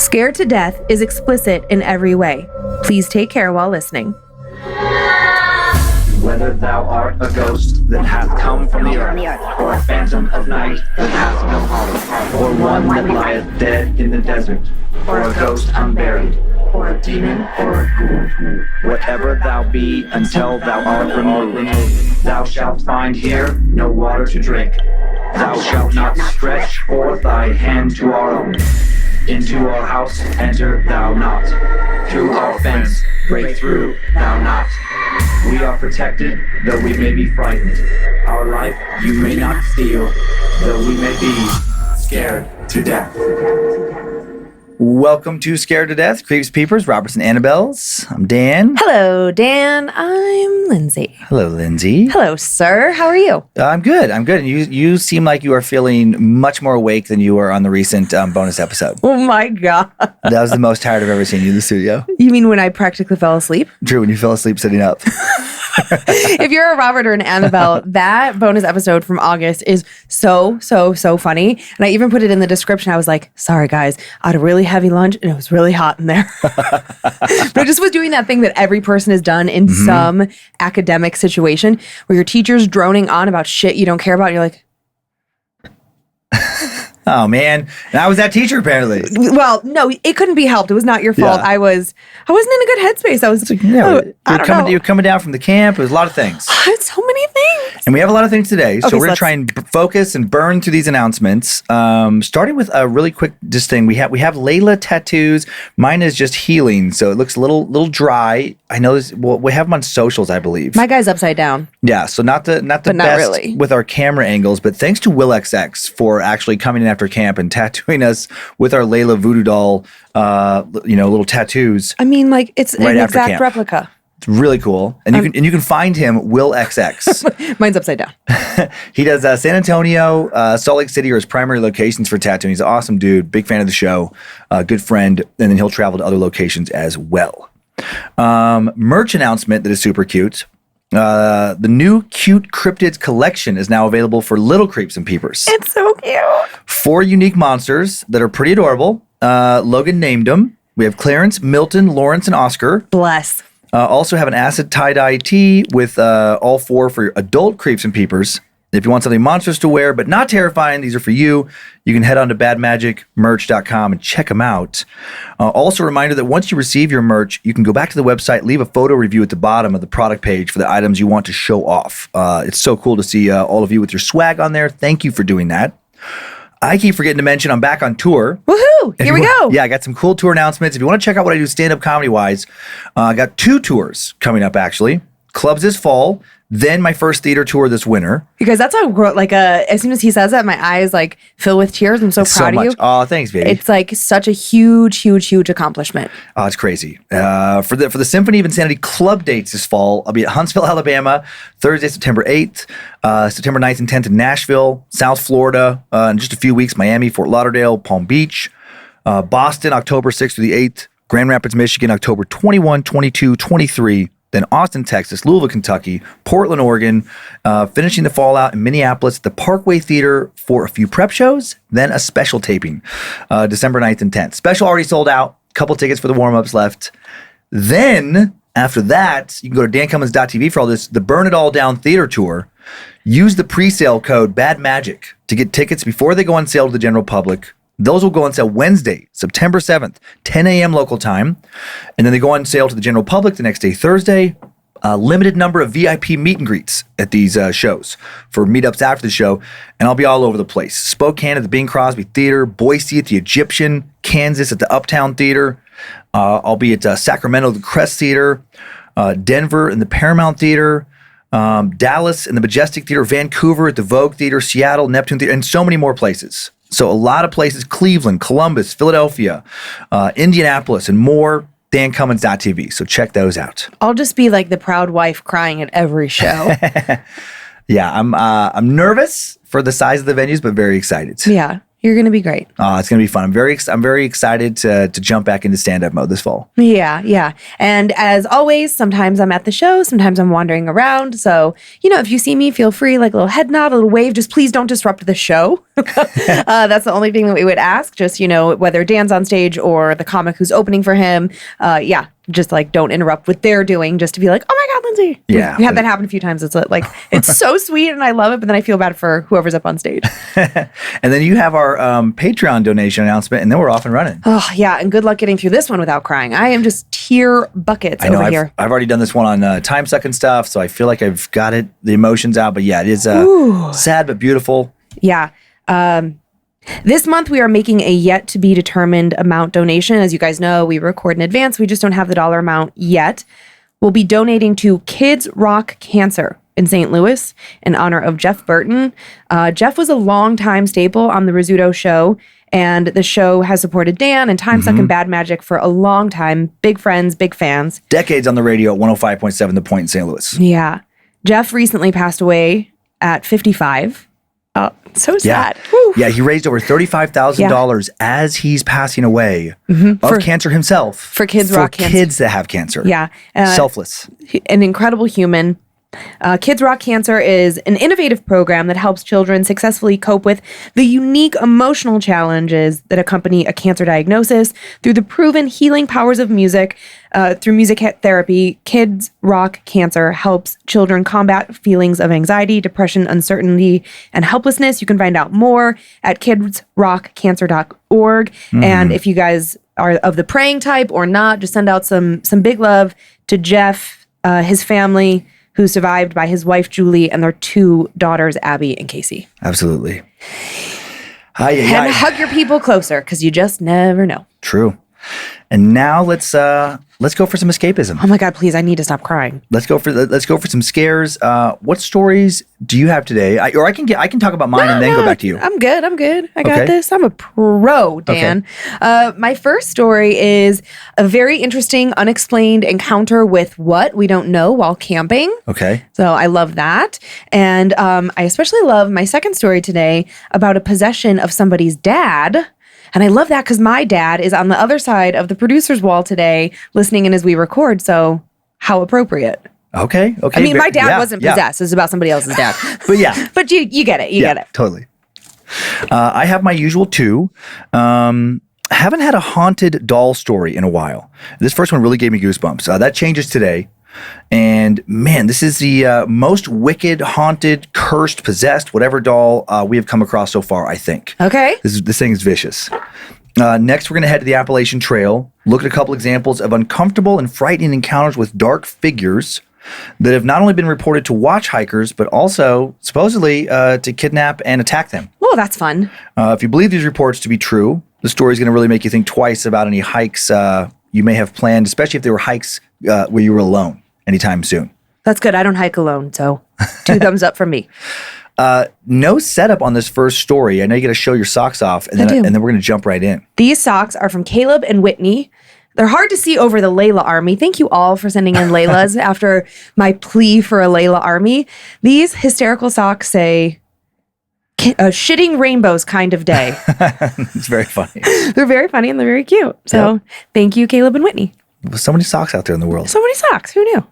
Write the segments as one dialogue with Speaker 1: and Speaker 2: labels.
Speaker 1: Scared to Death is explicit in every way. Please take care while listening.
Speaker 2: Whether thou art a ghost that hath come from the earth, or a phantom of night that hath no home, or one that lieth dead in the desert, or a ghost unburied, or a demon, or a ghoul, whatever thou be until thou art removed, thou shalt find here no water to drink. Thou shalt not stretch forth thy hand to our own. Into our house enter thou not. Through our fence break through thou not. We are protected, though we may be frightened. Our life you may not steal, though we may be scared to death.
Speaker 3: Welcome to Scared to Death, Creeps, Peepers, Roberts, and Annabelles. I'm Dan.
Speaker 1: Hello, Dan. I'm Lynze.
Speaker 3: Hello, Lynze.
Speaker 1: Hello, sir. How are you?
Speaker 3: I'm good. And you seem like you are feeling much more awake than you were on the recent bonus episode.
Speaker 1: Oh, my God.
Speaker 3: That was the most tired I've ever seen you in the studio.
Speaker 1: You mean when I practically fell asleep?
Speaker 3: True, when you fell asleep sitting up.
Speaker 1: If you're a Robert or an Annabelle, that bonus episode from August is so funny. And I even put it in the description. I was like, sorry, guys, I had a really heavy lunch and it was really hot in there. But I just was doing that thing that every person has done in some academic situation where your teacher's droning on about shit you don't care about. And you're like,
Speaker 3: Oh, man. And I was that teacher, apparently.
Speaker 1: well, no, it couldn't be helped. It was not your fault.
Speaker 3: Yeah.
Speaker 1: I wasn't in a good headspace. I was like,
Speaker 3: You're coming down from the camp. It was a lot of things.
Speaker 1: So many things.
Speaker 3: And we have a lot of things today. So
Speaker 1: Okay,
Speaker 3: we're going to try and focus and burn through these announcements. Starting with a really quick just thing. We have Layla tattoos. Mine is just healing, so it looks a little dry. I know this. Well, we have them on socials, I believe.
Speaker 1: My guy's upside down.
Speaker 3: Yeah, so not the best
Speaker 1: really.
Speaker 3: with our camera angles, but thanks to Will XX for actually coming in after camp and tattooing us with our Layla voodoo doll, little tattoos.
Speaker 1: I mean, like it's
Speaker 3: Right
Speaker 1: an
Speaker 3: after
Speaker 1: exact
Speaker 3: camp.
Speaker 1: replica.
Speaker 3: It's really cool, and you can find him Will XX.
Speaker 1: Mine's upside down.
Speaker 3: He does San Antonio, Salt Lake City are his primary locations for tattooing. He's an awesome dude, big fan of the show, good friend, and then he'll travel to other locations as well. Merch announcement that is super cute. The new Cute Cryptids collection is now available for little creeps and peepers.
Speaker 1: It's so cute.
Speaker 3: 4 unique monsters that are pretty adorable. Logan named them. We have Clarence, Milton, Lawrence, and Oscar.
Speaker 1: Bless.
Speaker 3: Also have an acid tie-dye tee with all 4 for adult creeps and peepers. If you want something monstrous to wear, but not terrifying, these are for you. You can head on to badmagicmerch.com and check them out. Also a reminder that once you receive your merch, you can go back to the website, leave a photo review at the bottom of the product page for the items you want to show off. It's so cool to see all of you with your swag on there. Thank you for doing that. I keep forgetting to mention I'm back on tour.
Speaker 1: Woohoo! Here we go.
Speaker 3: Yeah, I got some cool tour announcements. If you want to check out what I do stand-up comedy-wise, I got 2 tours coming up, actually. Clubs this fall, then my first theater tour this winter.
Speaker 1: Because that's how, as soon as he says that, my eyes fill with tears. I'm so proud of you.
Speaker 3: Oh, thanks, baby.
Speaker 1: It's such a huge accomplishment.
Speaker 3: Oh, it's crazy. For the Symphony of Insanity club dates this fall, I'll be at Huntsville, Alabama, Thursday, September 8th, September 9th and 10th in Nashville, South Florida, in just a few weeks, Miami, Fort Lauderdale, Palm Beach, Boston, October 6th through the 8th, Grand Rapids, Michigan, October 21, 22, 23, then Austin, Texas, Louisville, Kentucky, Portland, Oregon, finishing the fall out in Minneapolis at the Parkway Theater for a few prep shows, then a special taping, December 9th and 10th. Special already sold out, couple tickets for the warm-ups left. Then, after that, you can go to dancummins.tv for all this, the Burn It All Down Theater Tour. Use the pre-sale code BADMAGIC to get tickets before they go on sale to the general public. Those will go on sale Wednesday, September 7th, 10 a.m. local time. And then they go on sale to the general public the next day, Thursday. A limited number of VIP meet and greets at these shows for meetups after the show. And I'll be all over the place. Spokane at the Bing Crosby Theater, Boise at the Egyptian, Kansas at the Uptown Theater. I'll be at Sacramento at the Crest Theater, Denver in the Paramount Theater, Dallas in the Majestic Theater, Vancouver at the Vogue Theater, Seattle, Neptune Theater, and so many more places. So a lot of places, Cleveland, Columbus, Philadelphia, Indianapolis, and more, dancummins.tv. So check those out.
Speaker 1: I'll just be like the proud wife crying at every show.
Speaker 3: Yeah, I'm nervous for the size of the venues, but very excited.
Speaker 1: Yeah. You're going to be great.
Speaker 3: It's going to be fun. I'm very excited to jump back into stand-up mode this fall.
Speaker 1: Yeah. And as always, sometimes I'm at the show, sometimes I'm wandering around. So, if you see me, feel free, like a little head nod, a little wave, just please don't disrupt the show. That's the only thing that we would ask. Just, whether Dan's on stage or the comic who's opening for him. Just like don't interrupt what they're doing, just to be like, oh my God, Lynze.
Speaker 3: Yeah.
Speaker 1: We had that happen a few times. It's like, it's so sweet and I love it, but then I feel bad for whoever's up on stage.
Speaker 3: And then you have our Patreon donation announcement, and then we're off and running.
Speaker 1: Oh, yeah. And good luck getting through this one without crying. I am just tear buckets over here.
Speaker 3: I've already done this one on time suck and stuff, so I feel like I've got the emotions out. But yeah, it is sad but beautiful.
Speaker 1: Yeah. This month, we are making a yet-to-be-determined amount donation. As you guys know, we record in advance. We just don't have the dollar amount yet. We'll be donating to Kids Rock Cancer in St. Louis in honor of Jeff Burton. Jeff was a longtime staple on the Rizzuto Show, and the show has supported Dan and Time Suck and Bad Magic for a long time. Big friends, big fans.
Speaker 3: Decades on the radio at 105.7 The Point in St. Louis.
Speaker 1: Yeah. Jeff recently passed away at 55. Oh, so sad.
Speaker 3: Yeah, he raised over $35,000 as he's passing away of cancer himself.
Speaker 1: For Kids Rock Cancer.
Speaker 3: For kids that have cancer.
Speaker 1: Yeah.
Speaker 3: Selfless.
Speaker 1: An incredible human. Kids Rock Cancer is an innovative program that helps children successfully cope with the unique emotional challenges that accompany a cancer diagnosis. Through the proven healing powers of music, through music therapy, Kids Rock Cancer helps children combat feelings of anxiety, depression, uncertainty, and helplessness. You can find out more at kidsrockcancer.org. And if you guys are of the praying type or not, just send out some big love to Jeff, his family, who's survived by his wife, Julie, and their 2 daughters, Abby and Casey.
Speaker 3: Absolutely.
Speaker 1: And hug your people closer, because you just never know.
Speaker 3: True. And now let's go for some escapism.
Speaker 1: Oh my God, please, I need to stop crying.
Speaker 3: Let's go for some scares. What stories do you have today? I can talk about mine and then go back to you.
Speaker 1: I'm good. I got this. I'm a pro, Dan. Okay. My first story is a very interesting, unexplained encounter with what we don't know while camping.
Speaker 3: Okay.
Speaker 1: So I love that. And I especially love my second story today about a possession of somebody's dad. And I love that because my dad is on the other side of the producer's wall today listening in as we record. So how appropriate.
Speaker 3: Okay.
Speaker 1: I mean, my dad wasn't possessed. It's about somebody else's dad.
Speaker 3: But yeah.
Speaker 1: But you get it. You get it.
Speaker 3: Totally. I have my usual 2. Haven't had a haunted doll story in a while. This first one really gave me goosebumps. That changes today. And man, this is the most wicked, haunted, cursed, possessed, whatever doll we have come across so far, I think.
Speaker 1: Okay.
Speaker 3: This thing is vicious. Next, we're going to head to the Appalachian Trail, look at a couple examples of uncomfortable and frightening encounters with dark figures that have not only been reported to watch hikers, but also supposedly to kidnap and attack them.
Speaker 1: Oh, that's fun.
Speaker 3: If you believe these reports to be true, the story is going to really make you think twice about any hikes you may have planned, especially if they were hikes where you were alone anytime soon.
Speaker 1: That's good. I don't hike alone, so 2 thumbs up from me.
Speaker 3: No setup on this first story. I know you got to show your socks off, and then we're going to jump right in.
Speaker 1: These socks are from Caleb and Whitney. They're hard to see over the Layla Army. Thank you all for sending in Laylas after my plea for a Layla Army. These hysterical socks say, a shitting rainbows kind of day.
Speaker 3: It's very funny.
Speaker 1: They're very funny and they're very cute. So Thank you, Caleb and Whitney.
Speaker 3: There's so many socks out there in the world.
Speaker 1: So many socks. Who knew?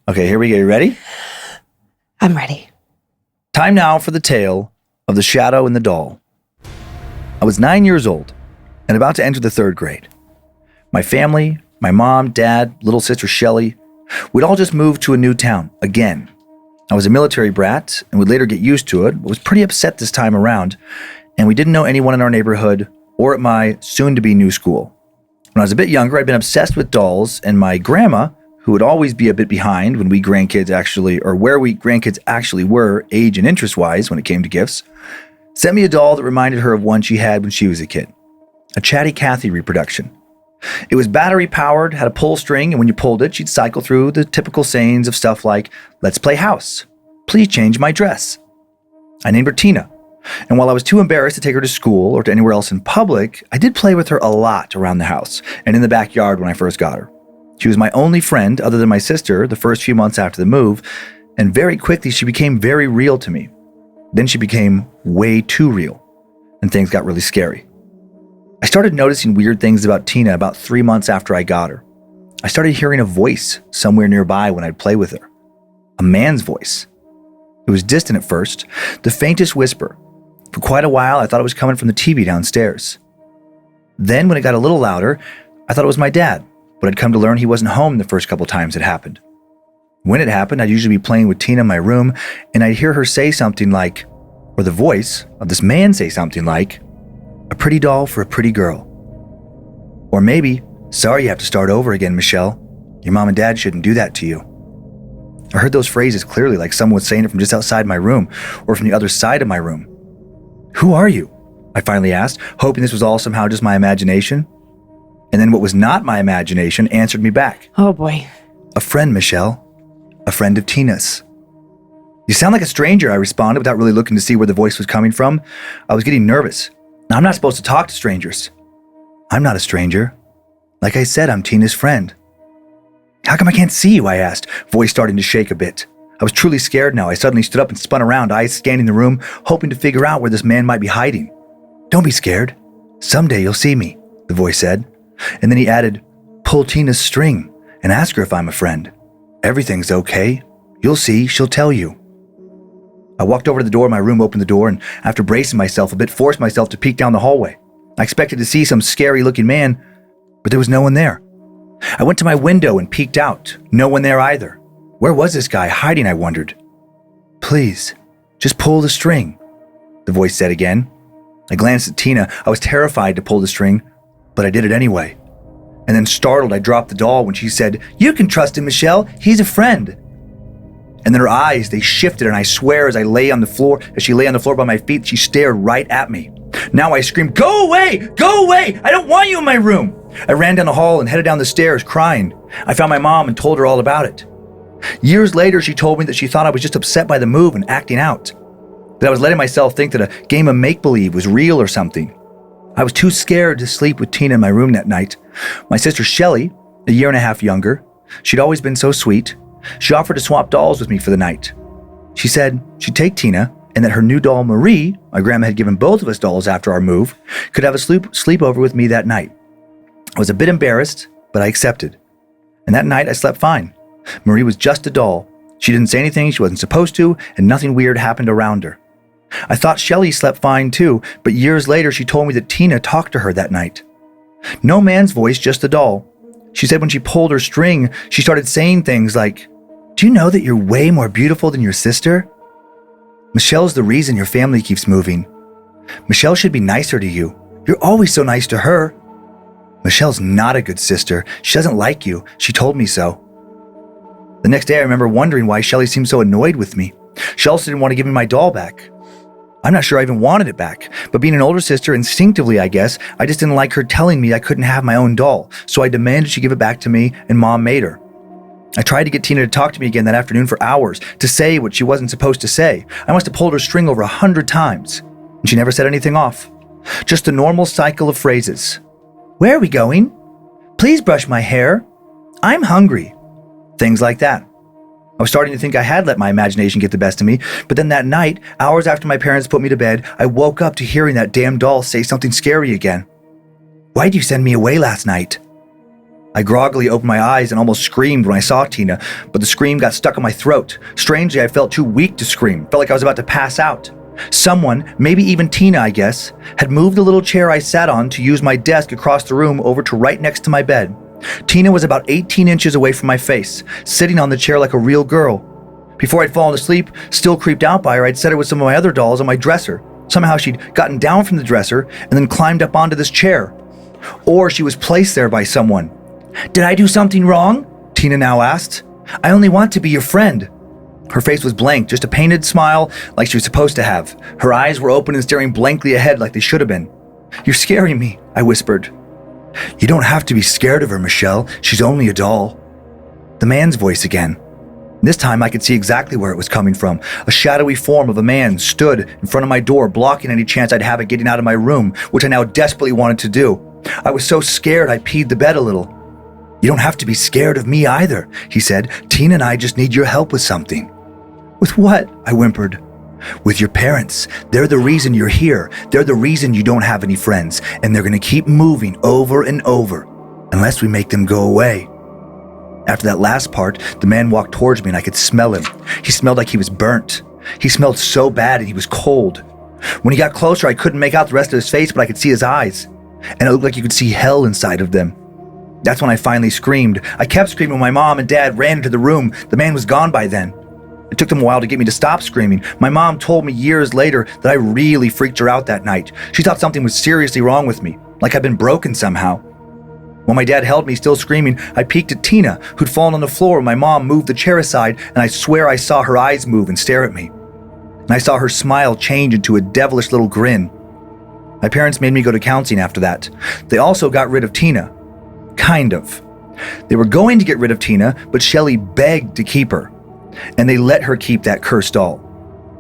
Speaker 3: Okay, here we go. You ready?
Speaker 1: I'm ready.
Speaker 3: Time now for the tale of the shadow and the doll. I was 9 years old and about to enter the 3rd grade. My family, my mom, dad, little sister Shelly, we'd all just moved to a new town again. I was a military brat and would later get used to it, but was pretty upset this time around, and we didn't know anyone in our neighborhood or at my soon-to-be new school. When I was a bit younger, I'd been obsessed with dolls, and my grandma, who would always be a bit behind when we grandkids actually were, age and interest-wise when it came to gifts, sent me a doll that reminded her of one she had when she was a kid. A Chatty Cathy reproduction. It was battery-powered, had a pull string, and when you pulled it, she'd cycle through the typical sayings of stuff like, "Let's play house. Please change my dress." I named her Tina. And while I was too embarrassed to take her to school or to anywhere else in public, I did play with her a lot around the house and in the backyard when I first got her. She was my only friend other than my sister the first few months after the move, and very quickly she became very real to me. Then she became way too real. and things got really scary. I started noticing weird things about Tina about 3 months after I got her. I started hearing a voice somewhere nearby when I'd play with her. A man's voice. It was distant at first, the faintest whisper. For quite a while, I thought it was coming from the TV downstairs. Then, when it got a little louder, I thought it was my dad, but I'd come to learn he wasn't home the first couple times it happened. When it happened, I'd usually be playing with Tina in my room, and I'd hear her say something like, or the voice of this man say something like, "A pretty doll for a pretty girl." Or maybe, "Sorry you have to start over again, Michelle. Your mom and dad shouldn't do that to you." I heard those phrases clearly, like someone was saying it from just outside my room, or from the other side of my room. "Who are you?" I finally asked, hoping this was all somehow just my imagination. And then what was not my imagination answered me back.
Speaker 1: Oh boy.
Speaker 3: "A friend, Michelle. A friend of Tina's." "You sound like a stranger," I responded without really looking to see where the voice was coming from. I was getting nervous. I'm not supposed to talk to strangers. "I'm not a stranger. Like I said, I'm Tina's friend." "How come I can't see you?" I asked, voice starting to shake a bit. I was truly scared now. I suddenly stood up and spun around, eyes scanning the room, hoping to figure out where this man might be hiding. "Don't be scared. Someday you'll see me," the voice said. And then he added, "Pull Tina's string and ask her if I'm a friend. Everything's okay. You'll see, she'll tell you." I walked over to the door of my room, opened the door, and after bracing myself a bit, forced myself to peek down the hallway. I expected to see some scary-looking man, but there was no one there. I went to my window and peeked out. No one there either. Where was this guy hiding, I wondered. "Please, just pull the string," the voice said again. I glanced at Tina. I was terrified to pull the string, but I did it anyway. And then startled, I dropped the doll when she said, "You can trust him, Michelle. He's a friend." And then her eyes, they shifted, and I swear as she lay on the floor by my feet, she stared right at me. Now I screamed, "Go away! Go away! I don't want you in my room!" I ran down the hall and headed down the stairs, crying. I found my mom and told her all about it. Years later, she told me that she thought I was just upset by the move and acting out. That I was letting myself think that a game of make-believe was real or something. I was too scared to sleep with Tina in my room that night. My sister Shelley, a year and a half younger, she'd always been so sweet. She offered to swap dolls with me for the night. She said she'd take Tina and that her new doll Marie, my grandma had given both of us dolls after our move, could have a sleepover with me that night. I was a bit embarrassed, but I accepted. And that night I slept fine. Marie was just a doll. She didn't say anything she wasn't supposed to, and nothing weird happened around her. I thought Shelley slept fine too, but years later she told me that Tina talked to her that night. No man's voice, just a doll. She said when she pulled her string, she started saying things like, "Do you know that you're way more beautiful than your sister? Michelle's the reason your family keeps moving. Michelle should be nicer to you. You're always so nice to her. Michelle's not a good sister. She doesn't like you. She told me so." The next day I remember wondering why Shelley seemed so annoyed with me. She also didn't want to give me my doll back. I'm not sure I even wanted it back, but being an older sister, instinctively I guess, I just didn't like her telling me I couldn't have my own doll, so I demanded she give it back to me, and Mom made her. I tried to get Tina to talk to me again that afternoon for hours, to say what she wasn't supposed to say. I must have pulled her string over 100 times, and she never said anything off. Just a normal cycle of phrases. "Where are we going? Please brush my hair. I'm hungry." Things like that. I was starting to think I had let my imagination get the best of me, but then that night, hours after my parents put me to bed, I woke up to hearing that damn doll say something scary again. "Why'd you send me away last night?" I groggily opened my eyes and almost screamed when I saw Tina, but the scream got stuck in my throat. Strangely, I felt too weak to scream, felt like I was about to pass out. Someone, maybe even Tina I guess, had moved the little chair I sat on to use my desk across the room over to right next to my bed. Tina was about 18 inches away from my face, sitting on the chair like a real girl. Before I'd fallen asleep, still creeped out by her, I'd set her with some of my other dolls on my dresser. Somehow she'd gotten down from the dresser and then climbed up onto this chair. Or she was placed there by someone. "Did I do something wrong?" Tina now asked. "I only want to be your friend." Her face was blank, just a painted smile like she was supposed to have. Her eyes were open and staring blankly ahead like they should have been. "You're scaring me," I whispered. "You don't have to be scared of her, Michelle. She's only a doll." The man's voice again. This time I could see exactly where it was coming from. A shadowy form of a man stood in front of my door, blocking any chance I'd have at getting out of my room, which I now desperately wanted to do. I was so scared I peed the bed a little. "You don't have to be scared of me either," he said. "Tina and I just need your help with something." "With what?" I whimpered. With your parents. They're the reason you're here. They're the reason you don't have any friends. And they're going to keep moving over and over unless we make them go away. After that last part, the man walked towards me and I could smell him. He smelled like he was burnt. He smelled so bad and he was cold. When he got closer, I couldn't make out the rest of his face, but I could see his eyes. And it looked like you could see hell inside of them. That's when I finally screamed. I kept screaming when my mom and dad ran into the room. The man was gone by then. It took them a while to get me to stop screaming. My mom told me years later that I really freaked her out that night. She thought something was seriously wrong with me, like I'd been broken somehow. When my dad held me, still screaming, I peeked at Tina, who'd fallen on the floor when my mom moved the chair aside, and I swear I saw her eyes move and stare at me. And I saw her smile change into a devilish little grin. My parents made me go to counseling after that. They also got rid of Tina. Kind of. They were going to get rid of Tina, but Shelley begged to keep her. And they let her keep that cursed doll.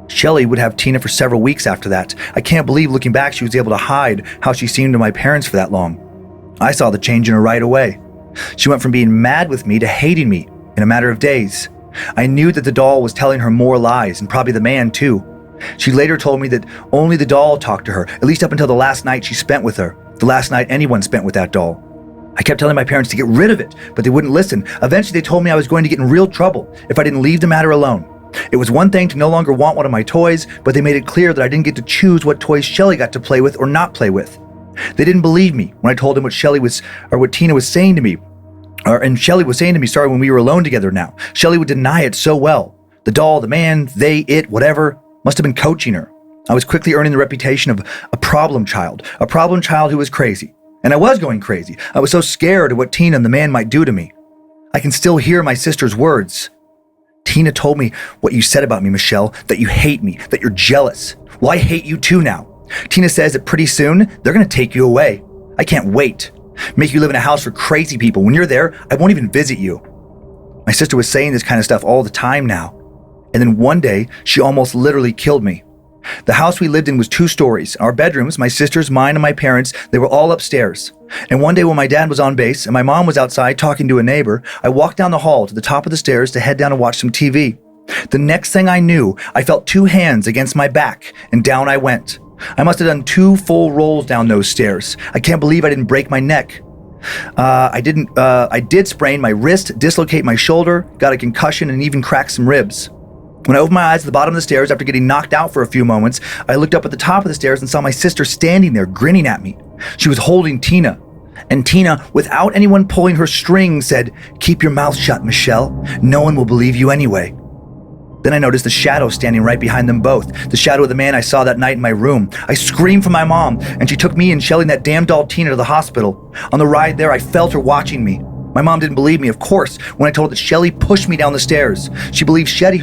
Speaker 3: Shelley would have Tina for several weeks after that. I can't believe looking back she was able to hide how she seemed to my parents for that long. I saw the change in her right away. She went from being mad with me to hating me in a matter of days. I knew that the doll was telling her more lies, and probably the man too. She later told me that only the doll talked to her, at least up until the last night she spent with her, the last night anyone spent with that doll. I kept telling my parents to get rid of it, but they wouldn't listen. Eventually they told me I was going to get in real trouble if I didn't leave the matter alone. It was one thing to no longer want one of my toys, but they made it clear that I didn't get to choose what toys Shelley got to play with or not play with. They didn't believe me when I told them what Tina was saying to me, and Shelley was saying to me, when we were alone together now. Shelley would deny it so well. The doll, the man, they, it, whatever, must have been coaching her. I was quickly earning the reputation of a problem child who was crazy. And I was going crazy. I was so scared of what Tina and the man might do to me. I can still hear my sister's words. Tina told me what you said about me, Michelle, that you hate me, that you're jealous. Well, I hate you too now. Tina says that pretty soon, they're going to take you away. I can't wait. Make you live in a house for crazy people. When you're there, I won't even visit you. My sister was saying this kind of stuff all the time now. And then one day, she almost literally killed me. The house we lived in was 2 stories. Our bedrooms, my sister's, mine, and my parents', they were all upstairs. And one day when my dad was on base and my mom was outside talking to a neighbor, I walked down the hall to the top of the stairs to head down and watch some TV. The next thing I knew, I felt 2 hands against my back, and down I went. I must have done 2 full rolls down those stairs. I can't believe I didn't break my neck. I did sprain my wrist, dislocate my shoulder, got a concussion, and even cracked some ribs. When I opened my eyes at the bottom of the stairs after getting knocked out for a few moments, I looked up at the top of the stairs and saw my sister standing there grinning at me. She was holding Tina. And Tina, without anyone pulling her string, said, "Keep your mouth shut, Michelle. No one will believe you anyway." Then I noticed the shadow standing right behind them both, the shadow of the man I saw that night in my room. I screamed for my mom, and she took me and Shelley and that damn doll Tina to the hospital. On the ride there, I felt her watching me. My mom didn't believe me, of course, when I told her that Shelley pushed me down the stairs. She believed Shelley,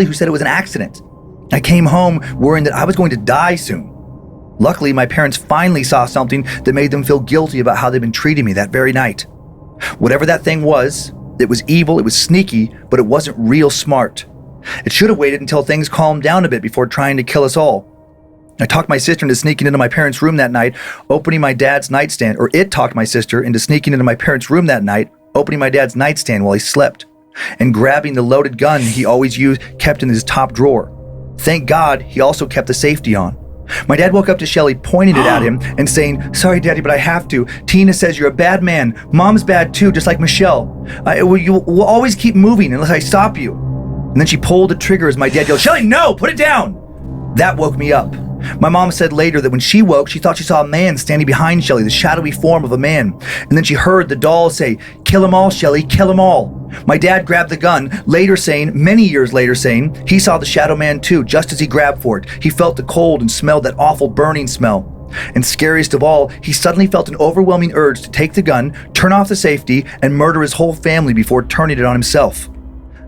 Speaker 3: who said it was an accident. I came home worrying that I was going to die soon. Luckily, my parents finally saw something that made them feel guilty about how they'd been treating me that very night. Whatever that thing was, it was evil, it was sneaky, but it wasn't real smart. It should have waited until things calmed down a bit before trying to kill us all. I talked my sister into sneaking into my parents' room that night, opening my dad's nightstand, or it talked my sister into sneaking into my parents' room that night, opening my dad's nightstand while he slept, and grabbing the loaded gun he always kept in his top drawer. Thank God he also kept the safety on. My dad woke up to Shelley pointing it at him and saying, "Sorry, Daddy, but I have to. Tina says you're a bad man. Mom's bad too, just like Michelle. You will always keep moving unless I stop you." And then she pulled the trigger as my dad yelled, "Shelley, no, put it down!" That woke me up. My mom said later that when she woke, she thought she saw a man standing behind Shelley, the shadowy form of a man. And then she heard the doll say, "Kill them all, Shelley, kill them all." My dad grabbed the gun, many years later saying, he saw the shadow man too, just as he grabbed for it. He felt the cold and smelled that awful burning smell. And scariest of all, he suddenly felt an overwhelming urge to take the gun, turn off the safety, and murder his whole family before turning it on himself.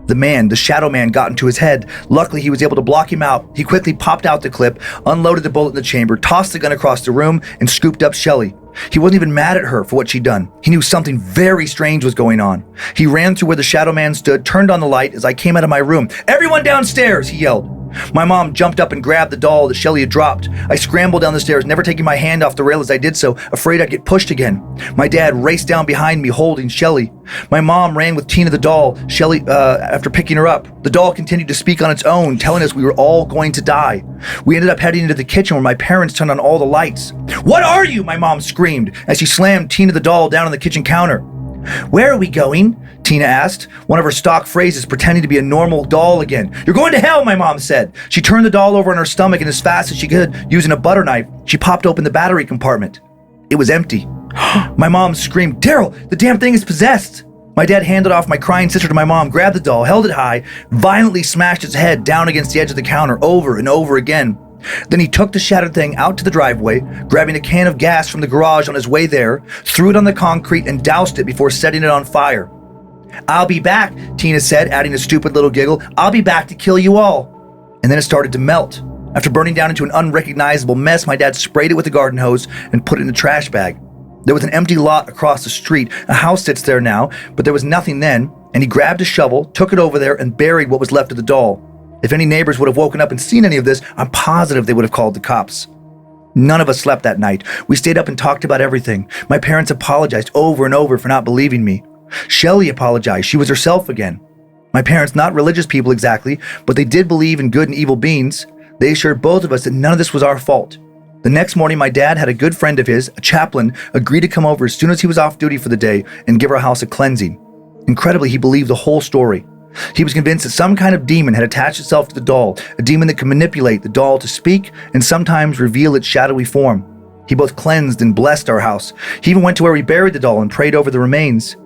Speaker 3: The shadow man, got into his head. Luckily, he was able to block him out. He quickly popped out the clip, unloaded the bullet in the chamber, tossed the gun across the room, and scooped up Shelley. He wasn't even mad at her for what she'd done. He knew something very strange was going on. He ran through where the shadow man stood, turned on the light as I came out of my room. "Everyone downstairs," he yelled. My mom jumped up and grabbed the doll that Shelley had dropped. I scrambled down the stairs, never taking my hand off the rail as I did so, afraid I'd get pushed again. My dad raced down behind me, holding Shelley. My mom ran with Tina the doll, Shelley, after picking her up. The doll continued to speak on its own, telling us we were all going to die. We ended up heading into the kitchen where my parents turned on all the lights. "What are you?" my mom screamed as she slammed Tina the doll down on the kitchen counter. "Where are we going?" Tina asked, one of her stock phrases pretending to be a normal doll again. "You're going to hell," my mom said. She turned the doll over on her stomach and as fast as she could, using a butter knife, she popped open the battery compartment. It was empty. My mom screamed, "Daryl, the damn thing is possessed." My dad handed off my crying sister to my mom, grabbed the doll, held it high, violently smashed its head down against the edge of the counter over and over again. Then he took the shattered thing out to the driveway, grabbing a can of gas from the garage on his way there, threw it on the concrete and doused it before setting it on fire. "I'll be back," Tina said, adding a stupid little giggle. "I'll be back to kill you all." And then it started to melt. After burning down into an unrecognizable mess, my dad sprayed it with a garden hose and put it in a trash bag. There was an empty lot across the street. A house sits there now, but there was nothing then, and he grabbed a shovel, took it over there, and buried what was left of the doll. If any neighbors would have woken up and seen any of this, I'm positive they would have called the cops. None of us slept that night. We stayed up and talked about everything. My parents apologized over and over for not believing me. Shelley apologized. She was herself again. My parents, not religious people exactly, but they did believe in good and evil beings. They assured both of us that none of this was our fault. The next morning, my dad had a good friend of his, a chaplain, agree to come over as soon as he was off duty for the day and give our house a cleansing. Incredibly, he believed the whole story. He was convinced that some kind of demon had attached itself to the doll, a demon that could manipulate the doll to speak and sometimes reveal its shadowy form. He both cleansed and blessed our house. He even went to where we buried the doll and prayed over the remains.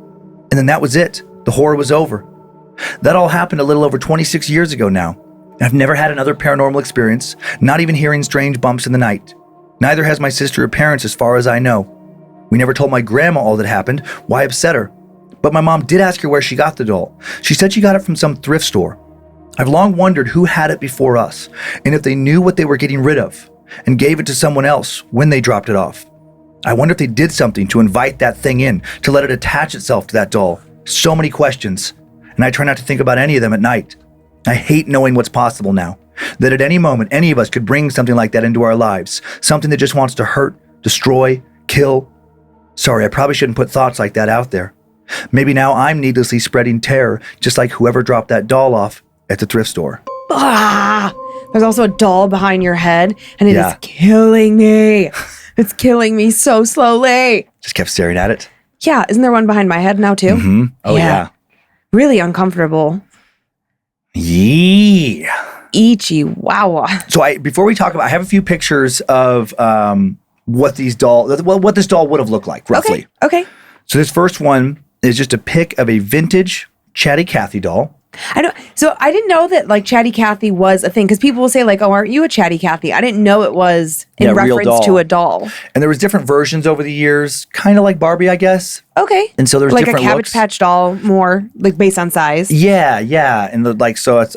Speaker 3: And then that was it. The horror was over. That all happened a little over 26 years ago now. And I've never had another paranormal experience, not even hearing strange bumps in the night. Neither has my sister or parents as far as I know. We never told my grandma all that happened. Why upset her? But my mom did ask her where she got the doll. She said she got it from some thrift store. I've long wondered who had it before us, and if they knew what they were getting rid of, and gave it to someone else when they dropped it off. I wonder if they did something to invite that thing in, to let it attach itself to that doll. So many questions, and I try not to think about any of them at night. I hate knowing what's possible now, that at any moment, any of us could bring something like that into our lives, something that just wants to hurt, destroy, kill. Sorry, I probably shouldn't put thoughts like that out there. Maybe now I'm needlessly spreading terror, just like whoever dropped that doll off at the thrift store.
Speaker 1: Ah, there's also a doll behind your head, and it
Speaker 3: Yeah.
Speaker 1: is killing me. It's killing me so slowly.
Speaker 3: Just kept staring at it.
Speaker 1: Yeah, isn't there one behind my head now too?
Speaker 3: Mm-hmm. Oh, yeah.
Speaker 1: Really uncomfortable.
Speaker 3: Yeah.
Speaker 1: Itchy, wow.
Speaker 3: So before we talk about, I have a few pictures of what this doll would have looked like, roughly.
Speaker 1: Okay.
Speaker 3: So this first one is just a pic of a vintage Chatty Cathy doll.
Speaker 1: I know. So I didn't know that like Chatty Cathy was a thing because people will say like, "Oh, aren't you a Chatty Cathy?" I didn't know it was in
Speaker 3: real
Speaker 1: reference
Speaker 3: doll.
Speaker 1: to a doll.
Speaker 3: And there was different versions over the years, kind of like Barbie, I guess.
Speaker 1: Okay.
Speaker 3: And so there's
Speaker 1: like
Speaker 3: different
Speaker 1: a Cabbage
Speaker 3: looks.
Speaker 1: Patch doll, more like based on size.
Speaker 3: Yeah. And so it's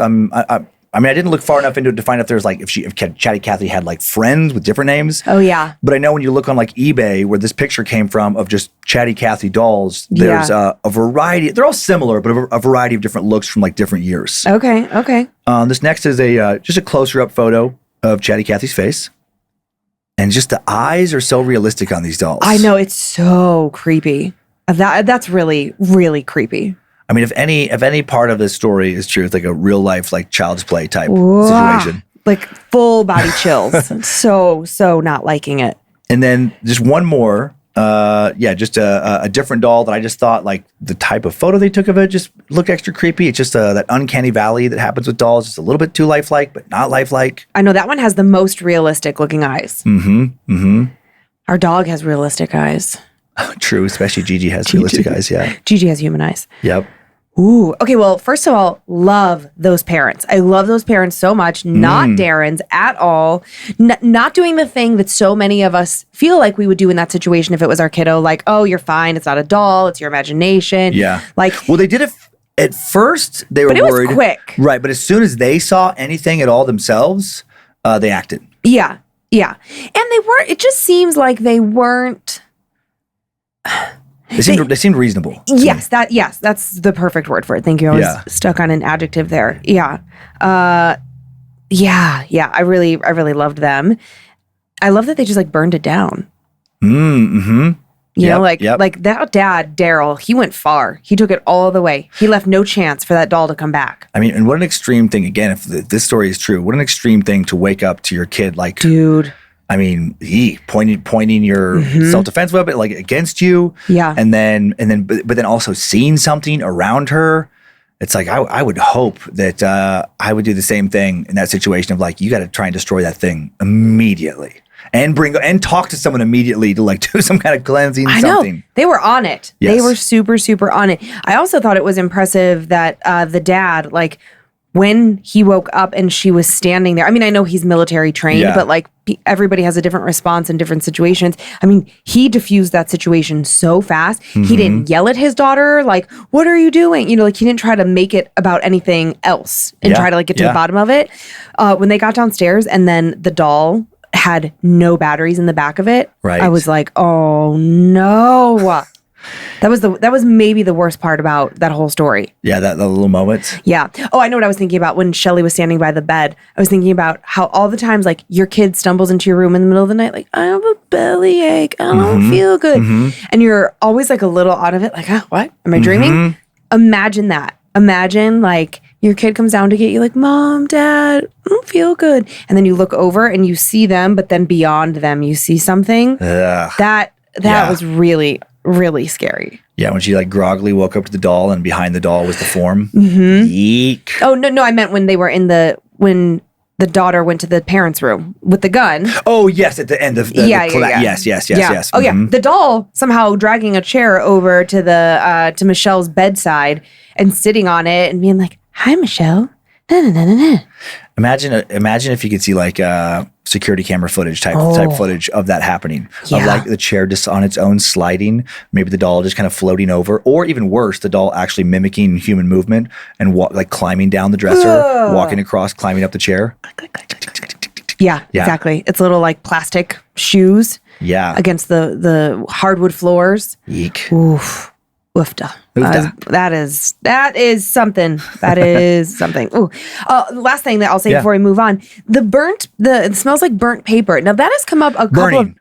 Speaker 3: I mean, I didn't look far enough into it to find if there's like if Chatty Cathy had like friends with different names.
Speaker 1: Oh yeah.
Speaker 3: But I know when you look on like eBay, where this picture came from of just Chatty Cathy dolls, there's a variety. They're all similar, but a variety of different looks from like different years.
Speaker 1: Okay.
Speaker 3: This next is just a closer up photo of Chatty Cathy's face, and just the eyes are so realistic on these dolls.
Speaker 1: I know, it's so creepy. That's really, really creepy.
Speaker 3: I mean, if any part of this story is true, it's like a real life, like Child's Play type
Speaker 1: Wow.
Speaker 3: situation.
Speaker 1: Like full body chills. so not liking it.
Speaker 3: And then just one more, just a different doll that I just thought like the type of photo they took of it just looked extra creepy. It's just that uncanny valley that happens with dolls. It's a little bit too lifelike, but not lifelike.
Speaker 1: I know that one has the most realistic looking eyes.
Speaker 3: Mm-hmm.
Speaker 1: Our dog has realistic eyes.
Speaker 3: True, especially Gigi has realistic eyes. Yeah.
Speaker 1: Gigi has human eyes.
Speaker 3: Yep.
Speaker 1: Ooh. Okay. Well, first of all, love those parents. I love those parents so much. Not Darren's at all. Not doing the thing that so many of us feel like we would do in that situation if it was our kiddo. Like, oh, you're fine. It's not a doll. It's your imagination.
Speaker 3: Yeah.
Speaker 1: Like,
Speaker 3: well, they did it at first. They were
Speaker 1: but it
Speaker 3: worried.
Speaker 1: was quick.
Speaker 3: Right. But as soon as they saw anything at all themselves, they acted.
Speaker 1: Yeah. And they weren't. It just seems like they weren't.
Speaker 3: They seemed reasonable.
Speaker 1: Yes, that's the perfect word for it. Thank you. I was stuck on an adjective there. Yeah. Yeah. I really loved them. I love that they just like burned it down.
Speaker 3: Mm-hmm.
Speaker 1: You know, like that dad, Daryl, he went far. He took it all the way. He left no chance for that doll to come back.
Speaker 3: I mean, and what an extreme thing, again, if this story is true, what an extreme thing to wake up to your kid, like,
Speaker 1: dude.
Speaker 3: I mean, he pointing your self-defense weapon like against you.
Speaker 1: Yeah.
Speaker 3: And then also seeing something around her. It's like, I would hope that I would do the same thing in that situation of like, you got to try and destroy that thing immediately. And talk to someone immediately to like do some kind of cleansing.
Speaker 1: I know. They were on it.
Speaker 3: Yes.
Speaker 1: They were super, super on it. I also thought it was impressive that the dad, like when he woke up and she was standing there. I mean, I know he's military trained, but like everybody has a different response in different situations. I mean, he diffused that situation so fast. He didn't yell at his daughter, like, what are you doing? You know, like he didn't try to make it about anything else and try to like get to the bottom of it. When they got downstairs and then the doll had no batteries in the back of it.
Speaker 3: Right.
Speaker 1: I was like, oh no. That was maybe the worst part about that whole story.
Speaker 3: Yeah, that little moment.
Speaker 1: Yeah. Oh, I know what I was thinking about when Shelly was standing by the bed. I was thinking about how all the times like your kid stumbles into your room in the middle of the night, like, I have a bellyache. I don't feel good. And you're always like a little out of it, like, what? Am I dreaming? Imagine that. Imagine like your kid comes down to get you like, Mom, Dad, I don't feel good. And then you look over and you see them, but then beyond them, you see something.
Speaker 3: Ugh.
Speaker 1: That was really, really scary.
Speaker 3: Yeah, when she like groggily woke up to the doll and behind the doll was the form. Eek.
Speaker 1: Oh, no, I meant when they were when the daughter went to the parents' room with the gun.
Speaker 3: Oh, yes, at the end of the Yes.
Speaker 1: Oh, yeah. The doll somehow dragging a chair over to to Michelle's bedside and sitting on it and being like, hi, Michelle. Na.
Speaker 3: Imagine if you could see like security camera footage type footage of that happening.
Speaker 1: Yeah.
Speaker 3: Of like the chair just on its own sliding, maybe the doll just kind of floating over, or even worse, the doll actually mimicking human movement and like climbing down the dresser, walking across, climbing up the chair.
Speaker 1: Yeah, exactly. It's little like plastic shoes against the hardwood floors.
Speaker 3: Eek.
Speaker 1: Oof. Woofda. That is something. That is something. Ooh. Last thing that I'll say before we move on. It smells like burnt paper. Now that has come up a couple of...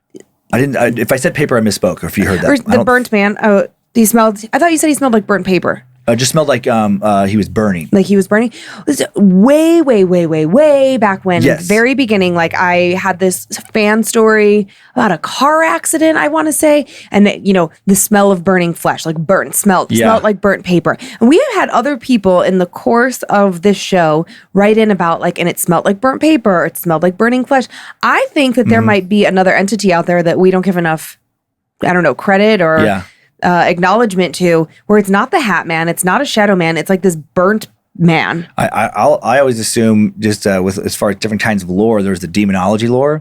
Speaker 3: I didn't, if I said paper, I misspoke, or if you heard that.
Speaker 1: Or the burnt man. I thought you said he smelled like burnt paper.
Speaker 3: Just smelled like he was burning.
Speaker 1: Like he was burning? It was way back when, very beginning, like I had this fan story about a car accident, I want to say, and the smell of burning flesh, like smelled like burnt paper. And we have had other people in the course of this show write in about like, and it smelled like burnt paper, or it smelled like burning flesh. I think that there might be another entity out there that we don't give enough, I don't know, credit or... acknowledgement to, where it's not the Hat Man, it's not a Shadow Man, it's like this burnt man.
Speaker 3: I always assume just with as far as different kinds of lore, there's the demonology lore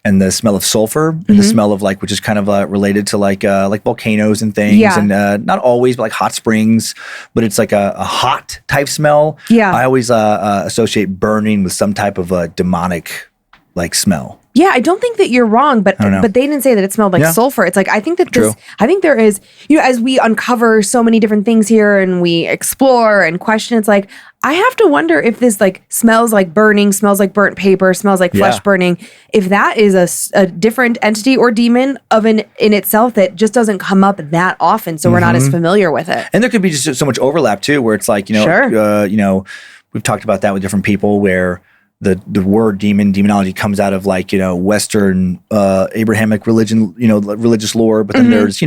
Speaker 3: and the smell of sulfur and the smell of like, which is kind of related to like volcanoes and things and not always, but like hot springs, but it's like a hot type smell. Yeah, I always associate burning with some type of a demonic like smell.
Speaker 1: Yeah, I don't think that you're wrong, but they didn't say that it smelled like sulfur. It's like, I think that I think there is, as we uncover so many different things here and we explore and question, it's like, I have to wonder if this like smells like burning, smells like burnt paper, smells like flesh burning, if that is a different entity or demon in itself that just doesn't come up that often, so we're not as familiar with it.
Speaker 3: And there could be just so much overlap too, where it's like, we've talked about that with different people where the word demonology comes out of like, Western Abrahamic religion, religious lore, but then there's,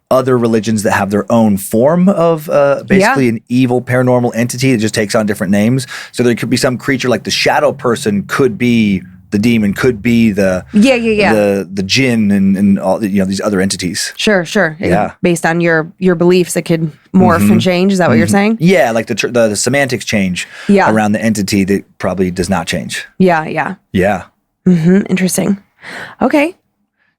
Speaker 3: other religions that have their own form of basically an evil paranormal entity that just takes on different names. So there could be some creature like the shadow person could be the demon, could be the jinn and all these other entities.
Speaker 1: Sure. Yeah. Based on your beliefs, it could morph and change. Is that what you're saying?
Speaker 3: Yeah, like the semantics change around the entity that probably does not change.
Speaker 1: Yeah. Interesting. Okay.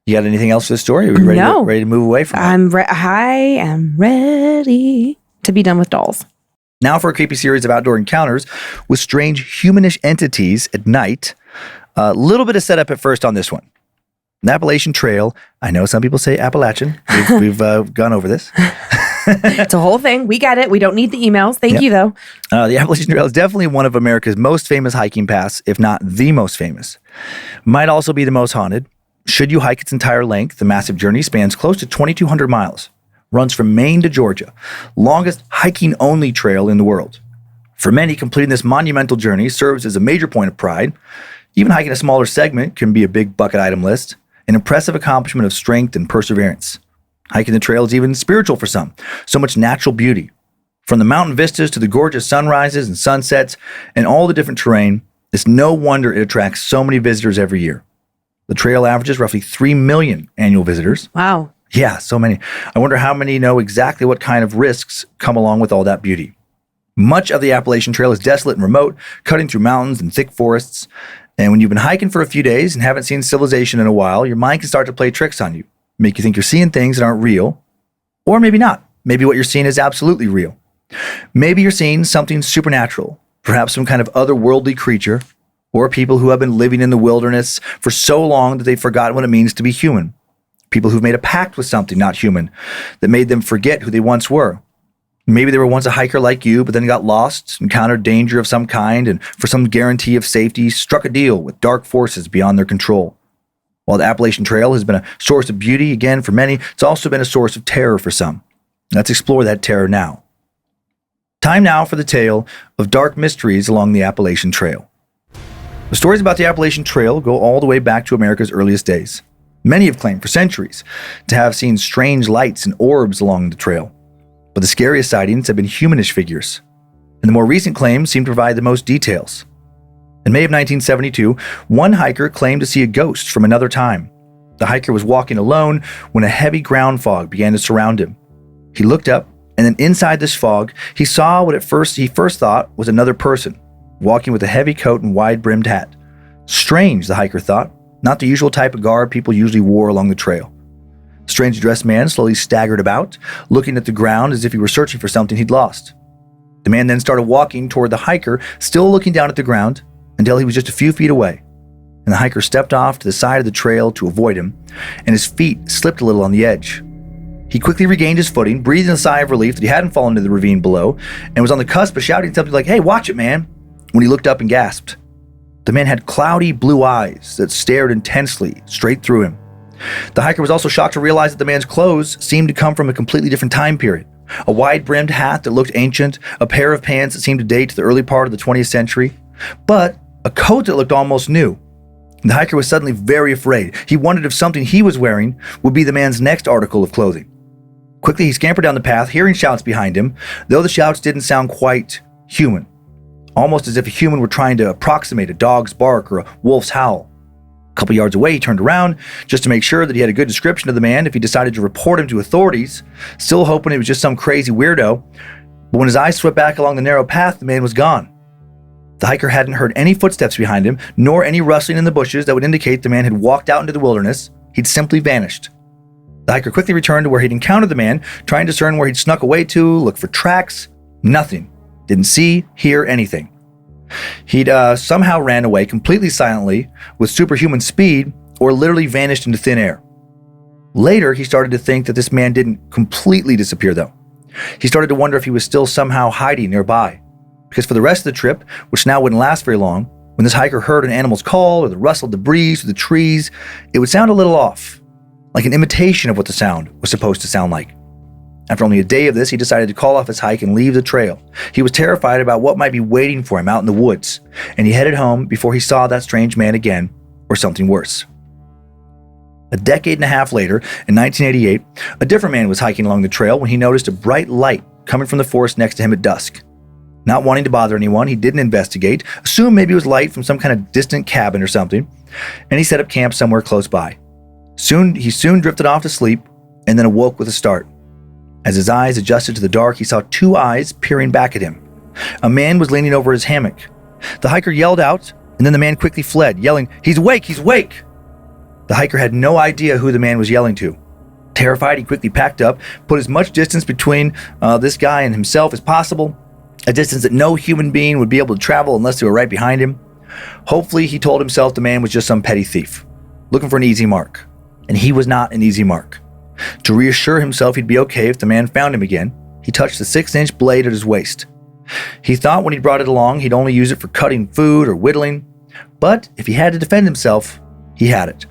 Speaker 3: You got anything else for the story? Are we ready to move away from it?
Speaker 1: I am ready to be done with dolls.
Speaker 3: Now for a creepy series of outdoor encounters with strange humanish entities at night. A little bit of setup at first on this one. The Appalachian Trail. I know some people say Appalachian. We've gone over this.
Speaker 1: It's a whole thing. We get it. We don't need the emails. Thank you, though.
Speaker 3: The Appalachian Trail is definitely one of America's most famous hiking paths, if not the most famous. Might also be the most haunted. Should you hike its entire length, the massive journey spans close to 2,200 miles, runs from Maine to Georgia, longest hiking-only trail in the world. For many, completing this monumental journey serves as a major point of pride. Even hiking a smaller segment can be a big bucket item list, an impressive accomplishment of strength and perseverance. Hiking the trail is even spiritual for some. So much natural beauty. From the mountain vistas to the gorgeous sunrises and sunsets and all the different terrain, it's no wonder it attracts so many visitors every year. The trail averages roughly 3 million annual visitors.
Speaker 1: Wow.
Speaker 3: Yeah, so many. I wonder how many know exactly what kind of risks come along with all that beauty. Much of the Appalachian Trail is desolate and remote, cutting through mountains and thick forests. And when you've been hiking for a few days and haven't seen civilization in a while, your mind can start to play tricks on you, make you think you're seeing things that aren't real, or maybe not. Maybe what you're seeing is absolutely real. Maybe you're seeing something supernatural, perhaps some kind of otherworldly creature, or people who have been living in the wilderness for so long that they've forgotten what it means to be human. People who've made a pact with something not human that made them forget who they once were. Maybe they were once a hiker like you, but then got lost, encountered danger of some kind, and for some guarantee of safety, struck a deal with dark forces beyond their control. While the Appalachian Trail has been a source of beauty, again, for many, it's also been a source of terror for some. Let's explore that terror now. Time now for the tale of dark mysteries along the Appalachian Trail. The stories about the Appalachian Trail go all the way back to America's earliest days. Many have claimed for centuries to have seen strange lights and orbs along the trail. But the scariest sightings have been humanish figures, and the more recent claims seem to provide the most details. In May of 1972, one hiker claimed to see a ghost from another time. The hiker was walking alone when a heavy ground fog began to surround him. He looked up, and then inside this fog, he saw what he first thought was another person, walking with a heavy coat and wide-brimmed hat. Strange, the hiker thought, not the usual type of garb people usually wore along the trail. The strangely dressed man slowly staggered about, looking at the ground as if he were searching for something he'd lost. The man then started walking toward the hiker, still looking down at the ground, until he was just a few feet away. And the hiker stepped off to the side of the trail to avoid him, and his feet slipped a little on the edge. He quickly regained his footing, breathing a sigh of relief that he hadn't fallen into the ravine below, and was on the cusp of shouting something like, "Hey, watch it, man," when he looked up and gasped. The man had cloudy blue eyes that stared intensely straight through him. The hiker was also shocked to realize that the man's clothes seemed to come from a completely different time period. A wide-brimmed hat that looked ancient, a pair of pants that seemed to date to the early part of the 20th century, but a coat that looked almost new. The hiker was suddenly very afraid. He wondered if something he was wearing would be the man's next article of clothing. Quickly, he scampered down the path, hearing shouts behind him, though the shouts didn't sound quite human. Almost as if a human were trying to approximate a dog's bark or a wolf's howl. A couple yards away, he turned around just to make sure that he had a good description of the man if he decided to report him to authorities, still hoping it was just some crazy weirdo. But when his eyes swept back along the narrow path, the man was gone. The hiker hadn't heard any footsteps behind him, nor any rustling in the bushes that would indicate the man had walked out into the wilderness. He'd simply vanished. The hiker quickly returned to where he'd encountered the man, trying to discern where he'd snuck away to, look for tracks. Nothing. Didn't see, hear anything. He'd somehow ran away completely silently with superhuman speed, or literally vanished into thin air. Later, he started to think that this man didn't completely disappear, though. He started to wonder if he was still somehow hiding nearby. Because for the rest of the trip, which now wouldn't last very long, when this hiker heard an animal's call or the rustle of the breeze through the trees, it would sound a little off, like an imitation of what the sound was supposed to sound like. After only a day of this, he decided to call off his hike and leave the trail. He was terrified about what might be waiting for him out in the woods, and he headed home before he saw that strange man again, or something worse. A decade and a half later, in 1988, a different man was hiking along the trail when he noticed a bright light coming from the forest next to him at dusk. Not wanting to bother anyone, he didn't investigate, assumed maybe it was light from some kind of distant cabin or something, and he set up camp somewhere close by. He soon drifted off to sleep, and then awoke with a start. As his eyes adjusted to the dark, he saw two eyes peering back at him. A man was leaning over his hammock. The hiker yelled out, and then the man quickly fled, yelling, "He's awake! He's awake!" The hiker had no idea who the man was yelling to. Terrified, he quickly packed up, put as much distance between this guy and himself as possible, a distance that no human being would be able to travel unless they were right behind him. Hopefully, he told himself the man was just some petty thief, looking for an easy mark. And he was not an easy mark. To reassure himself he'd be okay if the man found him again, he touched the 6-inch blade at his waist. He thought when he brought it along, he'd only use it for cutting food or whittling, but if he had to defend himself, he had it.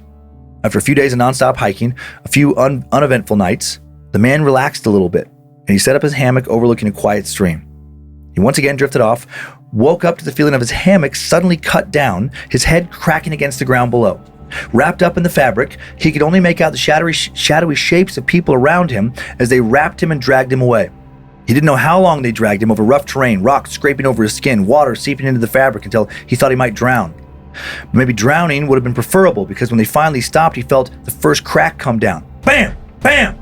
Speaker 3: After a few days of nonstop hiking, a few uneventful nights, the man relaxed a little bit, and he set up his hammock overlooking a quiet stream. He once again drifted off, woke up to the feeling of his hammock suddenly cut down, his head cracking against the ground below. Wrapped up in the fabric, he could only make out the shadowy shapes of people around him as they wrapped him and dragged him away. He didn't know how long they dragged him over rough terrain, rocks scraping over his skin, water seeping into the fabric until he thought he might drown. But maybe drowning would have been preferable, because when they finally stopped, he felt the first crack come down. Bam! Bam!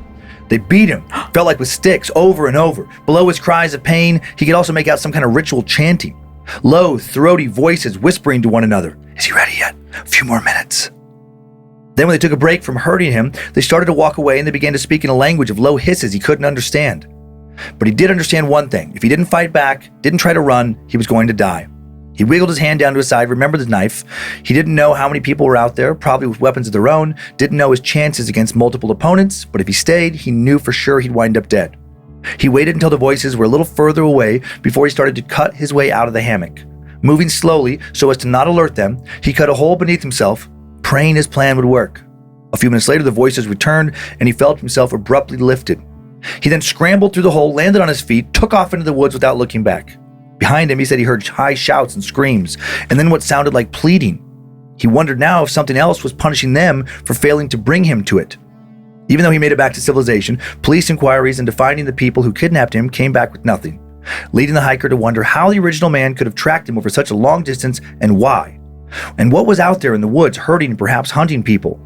Speaker 3: They beat him, felt like with sticks, over and over. Below his cries of pain, he could also make out some kind of ritual chanting. Low, throaty voices whispering to one another. Is he ready yet? A few more minutes. Then when they took a break from hurting him, they started to walk away and they began to speak in a language of low hisses he couldn't understand. But he did understand one thing. If he didn't fight back, didn't try to run, he was going to die. He wiggled his hand down to his side, remembered the knife. He didn't know how many people were out there, probably with weapons of their own, didn't know his chances against multiple opponents, but if he stayed, he knew for sure he'd wind up dead. He waited until the voices were a little further away before he started to cut his way out of the hammock. Moving slowly so as to not alert them, he cut a hole beneath himself, praying his plan would work. A few minutes later, the voices returned and he felt himself abruptly lifted. He then scrambled through the hole, landed on his feet, took off into the woods without looking back. Behind him, he said he heard high shouts and screams, and then what sounded like pleading. He wondered now if something else was punishing them for failing to bring him to it. Even though he made it back to civilization, police inquiries into finding the people who kidnapped him came back with nothing, leading the hiker to wonder how the original man could have tracked him over such a long distance and why. And what was out there in the woods hurting and perhaps hunting people.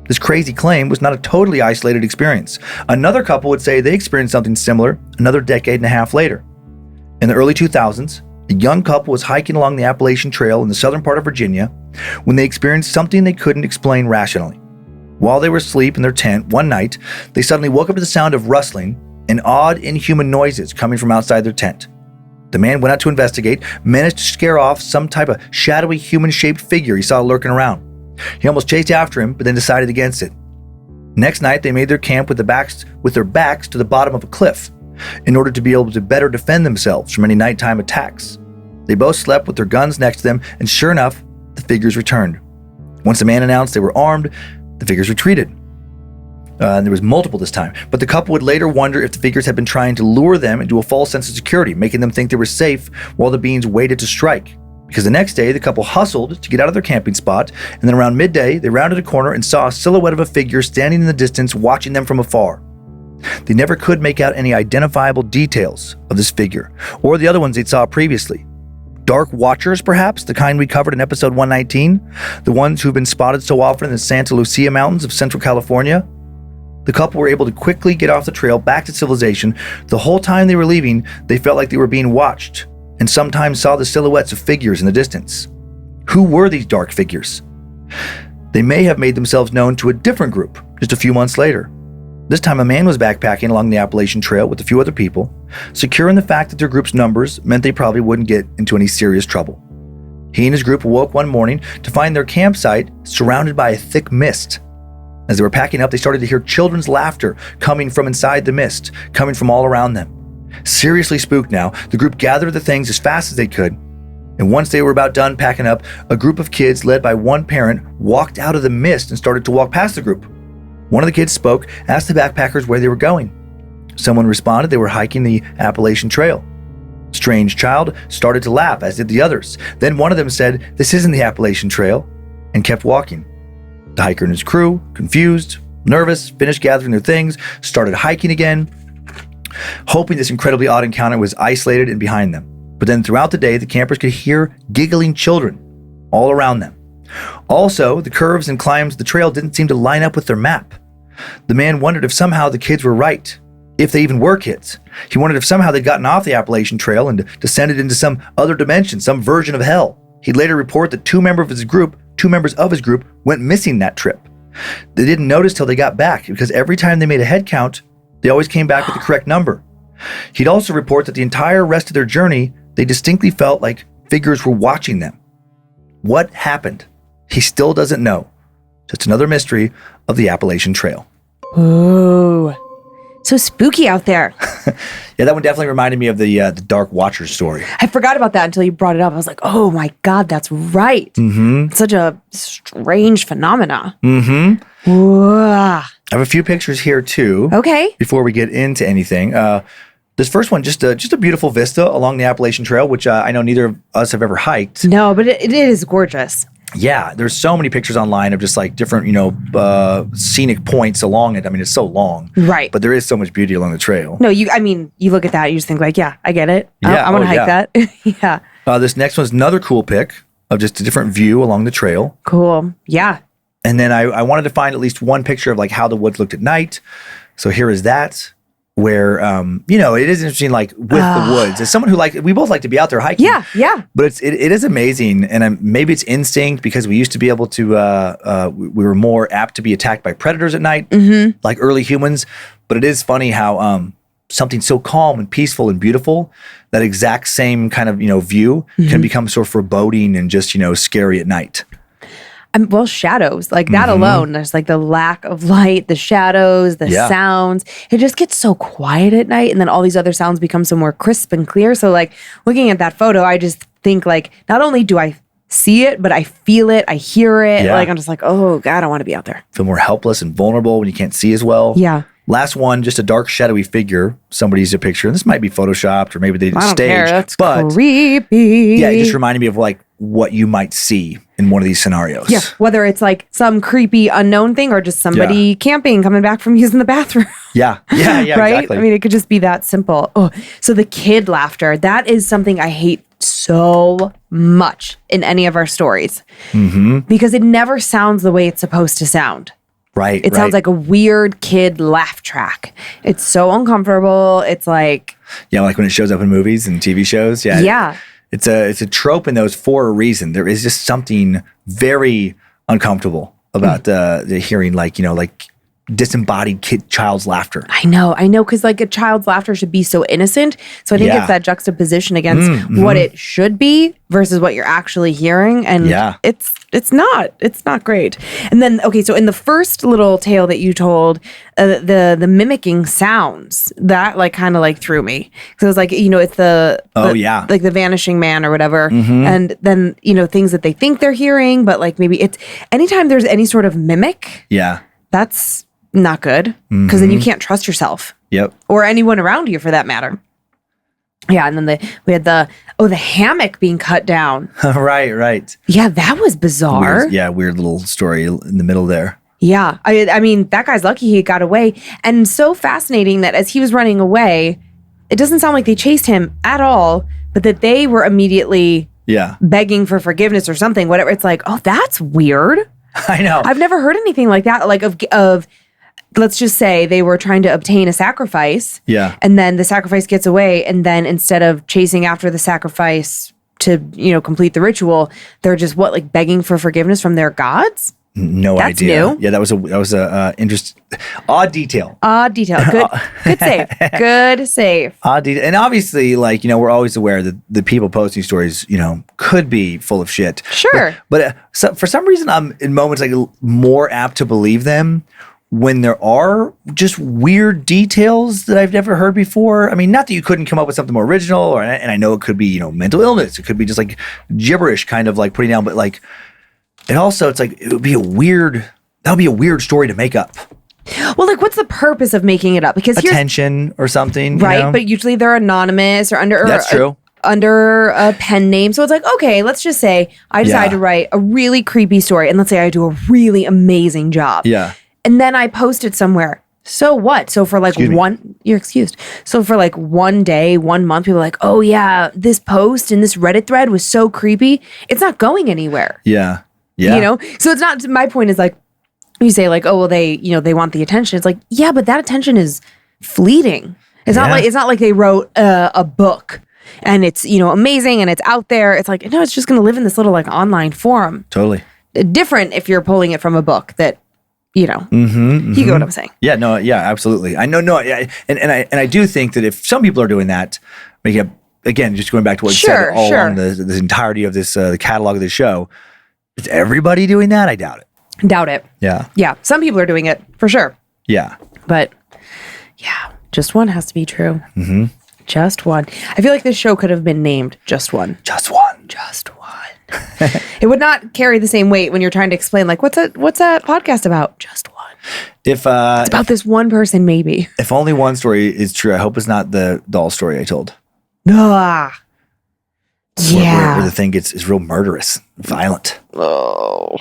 Speaker 3: This crazy claim was not a totally isolated experience. Another couple would say they experienced something similar another decade and a half later. In the early 2000s, a young couple was hiking along the Appalachian Trail in the southern part of Virginia when they experienced something they couldn't explain rationally. While they were asleep in their tent one night, they suddenly woke up to the sound of rustling and odd, inhuman noises coming from outside their tent. The man went out to investigate, managed to scare off some type of shadowy human-shaped figure he saw lurking around. He almost chased after him, but then decided against it. Next night, they made their camp with their backs to the bottom of a cliff in order to be able to better defend themselves from any nighttime attacks. They both slept with their guns next to them, and sure enough, the figures returned. Once the man announced they were armed, the figures retreated. And there was multiple this time, but the couple would later wonder if the figures had been trying to lure them into a false sense of security, making them think they were safe while the beings waited to strike. Because the next day, the couple hustled to get out of their camping spot, and then around midday, they rounded a corner and saw a silhouette of a figure standing in the distance watching them from afar. They never could make out any identifiable details of this figure, or the other ones they saw previously. Dark Watchers, perhaps, the kind we covered in episode 119, the ones who've been spotted so often in the Santa Lucia Mountains of Central California. The couple were able to quickly get off the trail back to civilization. The whole time they were leaving, they felt like they were being watched, and sometimes saw the silhouettes of figures in the distance. Who were these dark figures? They may have made themselves known to a different group just a few months later. This time a man was backpacking along the Appalachian Trail with a few other people, secure in the fact that their group's numbers meant they probably wouldn't get into any serious trouble. He and his group awoke one morning to find their campsite surrounded by a thick mist. As they were packing up, they started to hear children's laughter coming from inside the mist, coming from all around them. Seriously spooked now, the group gathered the things as fast as they could, and once they were about done packing up, a group of kids led by one parent walked out of the mist and started to walk past the group. One of the kids spoke, asked the backpackers where they were going. Someone responded they were hiking the Appalachian Trail. Strange child started to laugh, as did the others. Then one of them said, "This isn't the Appalachian Trail," and kept walking. The hiker and his crew, confused, nervous, finished gathering their things, started hiking again, hoping this incredibly odd encounter was isolated and behind them. But then throughout the day, the campers could hear giggling children all around them. Also, the curves and climbs of the trail didn't seem to line up with their map. The man wondered if somehow the kids were right, if they even were kids. He wondered if somehow they'd gotten off the Appalachian Trail and descended into some other dimension, some version of hell. He'd later report that two members of his group went missing that trip. They didn't notice till they got back, because every time they made a head count, they always came back with the correct number. He'd also report that the entire rest of their journey, they distinctly felt like figures were watching them. What happened? He still doesn't know. Just another mystery of the Appalachian Trail.
Speaker 1: Oh, so spooky out there.
Speaker 3: Yeah, that one definitely reminded me of the Dark Watcher story.
Speaker 1: I forgot about that until you brought it up. I was like, oh my God, that's right.
Speaker 3: Mm-hmm.
Speaker 1: It's such a strange phenomena.
Speaker 3: Mm-hmm.
Speaker 1: Whoa.
Speaker 3: I have a few pictures here too.
Speaker 1: Okay.
Speaker 3: Before we get into anything, this first one, just a beautiful vista along the Appalachian Trail, which I know neither of us have ever hiked.
Speaker 1: No, but it is gorgeous.
Speaker 3: Yeah, there's so many pictures online of just like different, scenic points along it. I mean, it's so long,
Speaker 1: Right.
Speaker 3: But there is so much beauty along the trail.
Speaker 1: No, you look at that, you just think like, yeah, I get it.
Speaker 3: Yeah,
Speaker 1: I want to hike that. Yeah.
Speaker 3: This next one's another cool pic of just a different view along the trail.
Speaker 1: Cool. Yeah.
Speaker 3: And then I wanted to find at least one picture of like how the woods looked at night. So here is that. Where it is interesting, like with the woods. As someone who we both like to be out there hiking.
Speaker 1: Yeah.
Speaker 3: But it is amazing, and maybe it's instinct because we used to be able to. We were more apt to be attacked by predators at night, like early humans. But it is funny how something so calm and peaceful and beautiful, that exact same kind of view can become so foreboding and just scary at night.
Speaker 1: Well, shadows, like that alone, there's like the lack of light, the shadows, the sounds. It just gets so quiet at night, and then all these other sounds become so more crisp and clear. So like looking at that photo, I just think like not only do I see it, but I feel it, I hear it.
Speaker 3: Yeah.
Speaker 1: Like I'm just like, oh God, I want to be out there.
Speaker 3: Feel more helpless and vulnerable when you can't see as well.
Speaker 1: Yeah.
Speaker 3: Last one, just a dark, shadowy figure. Somebody's a picture. And this might be photoshopped or maybe they did
Speaker 1: I don't
Speaker 3: stage.
Speaker 1: care. That's
Speaker 3: but
Speaker 1: creepy.
Speaker 3: yeah, it just reminded me of like what you might see in one of these scenarios.
Speaker 1: Yeah, whether it's like some creepy unknown thing or just somebody camping, coming back from using the bathroom.
Speaker 3: Yeah,
Speaker 1: right?
Speaker 3: exactly.
Speaker 1: I mean, it could just be that simple. Oh, so the kid laughter, that is something I hate so much in any of our stories because it never sounds the way it's supposed to sound.
Speaker 3: Right.
Speaker 1: It sounds like a weird kid laugh track. It's so uncomfortable. It's like...
Speaker 3: Yeah, like when it shows up in movies and TV shows. Yeah.
Speaker 1: Yeah.
Speaker 3: It's a trope in those for a reason. There is just something very uncomfortable about the hearing like disembodied child's laughter.
Speaker 1: I know. Because like a child's laughter should be so innocent. So I think it's that juxtaposition against what it should be versus what you're actually hearing. And it's not great. And then, okay, so in the first little tale that you told, the mimicking sounds, that like kind of like threw me. Because it was like, it's like the vanishing man or whatever. And then, things that they think they're hearing, but like maybe it's anytime there's any sort of mimic.
Speaker 3: Yeah.
Speaker 1: That's not good because then you can't trust yourself.
Speaker 3: Yep.
Speaker 1: Or anyone around you for that matter. Yeah, and then we had the hammock being cut down.
Speaker 3: Right.
Speaker 1: Yeah, that was bizarre.
Speaker 3: Weird little story in the middle there.
Speaker 1: Yeah, I mean, that guy's lucky he got away. And so fascinating that as he was running away, it doesn't sound like they chased him at all, but that they were immediately begging for forgiveness or something, whatever. It's like, oh, that's weird.
Speaker 3: I know.
Speaker 1: I've never heard anything like that, like of let's just say they were trying to obtain a sacrifice.
Speaker 3: Yeah.
Speaker 1: And then the sacrifice gets away. And then instead of chasing after the sacrifice to, complete the ritual, they're just begging for forgiveness from their gods?
Speaker 3: No
Speaker 1: That's
Speaker 3: idea.
Speaker 1: New.
Speaker 3: Yeah, that was a odd detail.
Speaker 1: Odd detail. Good save. Good save.
Speaker 3: Odd detail. And obviously, we're always aware that the people posting stories, could be full of shit.
Speaker 1: Sure.
Speaker 3: But so for some reason, I'm in moments more apt to believe them when there are just weird details that I've never heard before. I mean, not that you couldn't come up with something more original, and I know it could be, mental illness. It could be just gibberish kind of putting down, but it also, it would be that would be a weird story to make up.
Speaker 1: Well, what's the purpose of making it up? Because
Speaker 3: attention or something.
Speaker 1: Right, but usually they're anonymous or under...
Speaker 3: That's true.
Speaker 1: Under a pen name. So it's like, okay, let's just say I decide to write a really creepy story, and let's say I do a really amazing job.
Speaker 3: Yeah.
Speaker 1: And then I post it somewhere. So what? So for you're excused. So for one day, 1 month, people are like, oh yeah, this post in this Reddit thread was so creepy. It's not going anywhere.
Speaker 3: Yeah. Yeah.
Speaker 1: So it's not, my point is you say oh, well, they want the attention. It's yeah, but that attention is fleeting. It's not like they wrote a book and it's, amazing and it's out there. It's no, it's just going to live in this little online forum.
Speaker 3: Totally.
Speaker 1: Different if you're pulling it from a book that, you get what I'm saying.
Speaker 3: Yeah, no, yeah, absolutely. I know, and I do think that if some people are doing that, again, just going back to what you said all along the entirety of this, the catalog of this show, is everybody doing that? I doubt it.
Speaker 1: Doubt it.
Speaker 3: Yeah.
Speaker 1: Yeah, some people are doing it, for sure.
Speaker 3: Yeah.
Speaker 1: But yeah, just one has to be true. Mm-hmm. Just one. I feel like this show could have been named Just One.
Speaker 3: Just one.
Speaker 1: Just one. It would not carry the same weight when you're trying to explain, like, what's that podcast about? Just one.
Speaker 3: If
Speaker 1: It's about this one person, maybe.
Speaker 3: if only one story is true, I hope it's not the doll story I told.
Speaker 1: Ah. Yeah.
Speaker 3: Where the thing is real murderous, violent.
Speaker 1: Oh.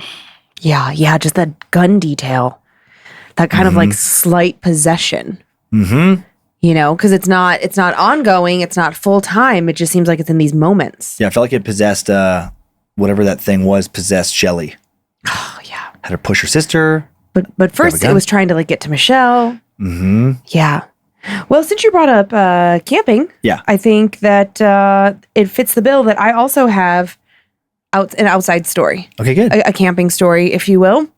Speaker 1: Yeah. Just that gun detail. That kind of like slight possession.
Speaker 3: Mm-hmm.
Speaker 1: You know, because it's not ongoing. It's not full time. It just seems like it's in these moments.
Speaker 3: Yeah, I felt like it possessed whatever that thing was, possessed Shelley.
Speaker 1: Oh, yeah.
Speaker 3: Had her push her sister.
Speaker 1: But first it was trying to like get to Michelle.
Speaker 3: Mm-hmm.
Speaker 1: Yeah. Well, since you brought up camping,
Speaker 3: Yeah.
Speaker 1: I think that it fits the bill that I also have an outside story.
Speaker 3: Okay, good.
Speaker 1: A camping story, if you will.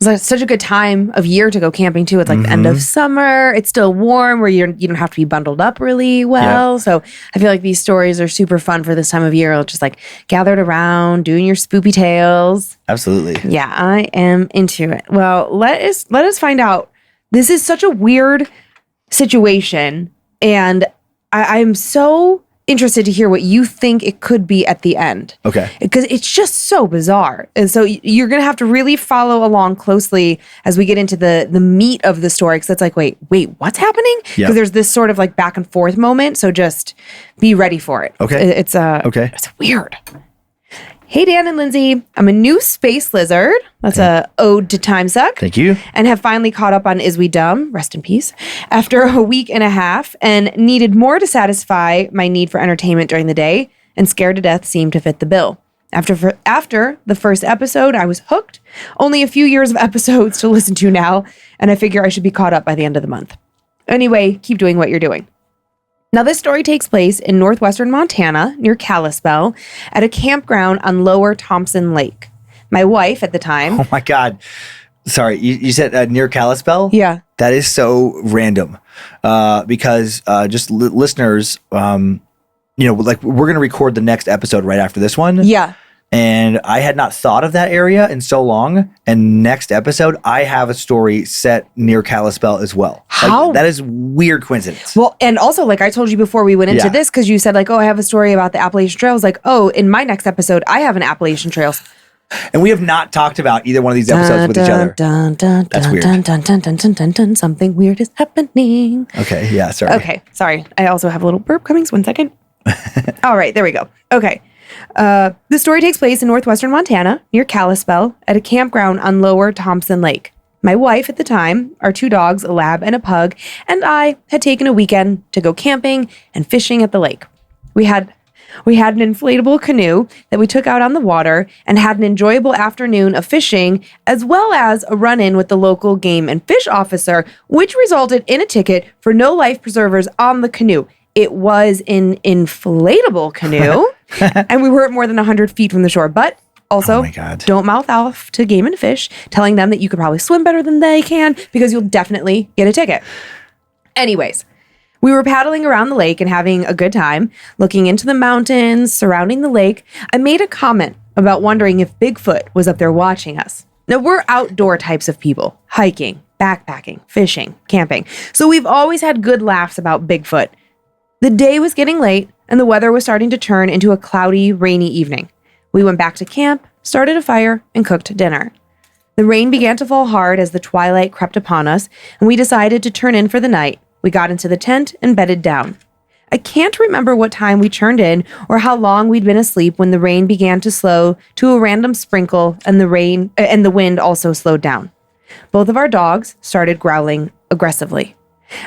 Speaker 1: It was such a good time of year to go camping too. It's like the end of summer. It's still warm where you don't have to be bundled up really well.
Speaker 3: Yep.
Speaker 1: So I feel like these stories are super fun for this time of year. Just like gathered around, doing your spoopy tales.
Speaker 3: Absolutely.
Speaker 1: Yeah, I am into it. Well, let us find out. This is such a weird situation, and I'm so interested to hear what you think it could be at the end.
Speaker 3: Okay.
Speaker 1: Because it's just so bizarre. And so you're going to have to really follow along closely as we get into the meat of the story. Because it's like, wait, what's happening? Because there's this sort of like back and forth moment. So just be ready for it.
Speaker 3: Okay.
Speaker 1: It's
Speaker 3: okay.
Speaker 1: It's weird. Hey, Dan and Lynze. I'm a new space lizard. That's a ode to Time Suck.
Speaker 3: Thank you.
Speaker 1: And have finally caught up on Is We Dumb? Rest in peace. After a week and a half, and needed more to satisfy my need for entertainment during the day, and Scared to Death seemed to fit the bill. After the first episode, I was hooked. Only a few years of episodes to listen to now, and I figure I should be caught up by the end of the month. Anyway, keep doing what you're doing. Now, this story takes place in northwestern Montana, near Kalispell, at a campground on Lower Thompson Lake. My wife at the time...
Speaker 3: Oh my God. Sorry, you said near Kalispell?
Speaker 1: Yeah.
Speaker 3: That is so random because just listeners, like we're going to record the next episode right after this one.
Speaker 1: Yeah.
Speaker 3: And I had not thought of that area in so long. And next episode, I have a story set near Kalispell as well.
Speaker 1: How?
Speaker 3: Like, that is weird coincidence.
Speaker 1: Well, and also, like I told you before we went into this, because you said like, oh, I have a story about the Appalachian Trail. I was like, oh, in my next episode, I have an Appalachian Trail.
Speaker 3: And we have not talked about either one of these episodes with each other. That's weird.
Speaker 1: Something weird is happening.
Speaker 3: Okay, yeah, sorry.
Speaker 1: Okay, sorry. I also have a little burp coming. 1 second. All right, there we go. Okay. The story takes place in northwestern Montana, near Kalispell, at a campground on Lower Thompson Lake. My wife at the time, our 2 dogs, a lab and a pug, and I had taken a weekend to go camping and fishing at the lake. We had an inflatable canoe that we took out on the water and had an enjoyable afternoon of fishing, as well as a run-in with the local game and fish officer, which resulted in a ticket for no life preservers on the canoe. It was an inflatable canoe, and we weren't more than 100 feet from the shore. But also,
Speaker 3: oh my God,
Speaker 1: don't mouth off to game and fish, telling them that you could probably swim better than they can, because you'll definitely get a ticket. Anyways, we were paddling around the lake and having a good time, looking into the mountains surrounding the lake. I made a comment about wondering if Bigfoot was up there watching us. Now, we're outdoor types of people, hiking, backpacking, fishing, camping. So we've always had good laughs about Bigfoot. The day was getting late, and the weather was starting to turn into a cloudy, rainy evening. We went back to camp, started a fire, and cooked dinner. The rain began to fall hard as the twilight crept upon us, and we decided to turn in for the night. We got into the tent and bedded down. I can't remember what time we turned in or how long we'd been asleep when the rain began to slow to a random sprinkle, and the wind also slowed down. Both of our dogs started growling aggressively.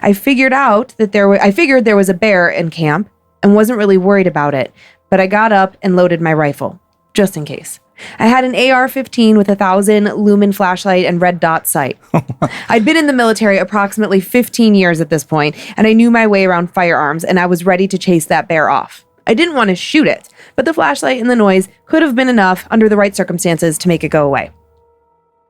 Speaker 1: I figured there was a bear in camp and wasn't really worried about it, but I got up and loaded my rifle, just in case. I had an AR-15 with 1,000 lumen flashlight and red dot sight. I'd been in the military approximately 15 years at this point, and I knew my way around firearms, and I was ready to chase that bear off. I didn't want to shoot it, but the flashlight and the noise could have been enough under the right circumstances to make it go away.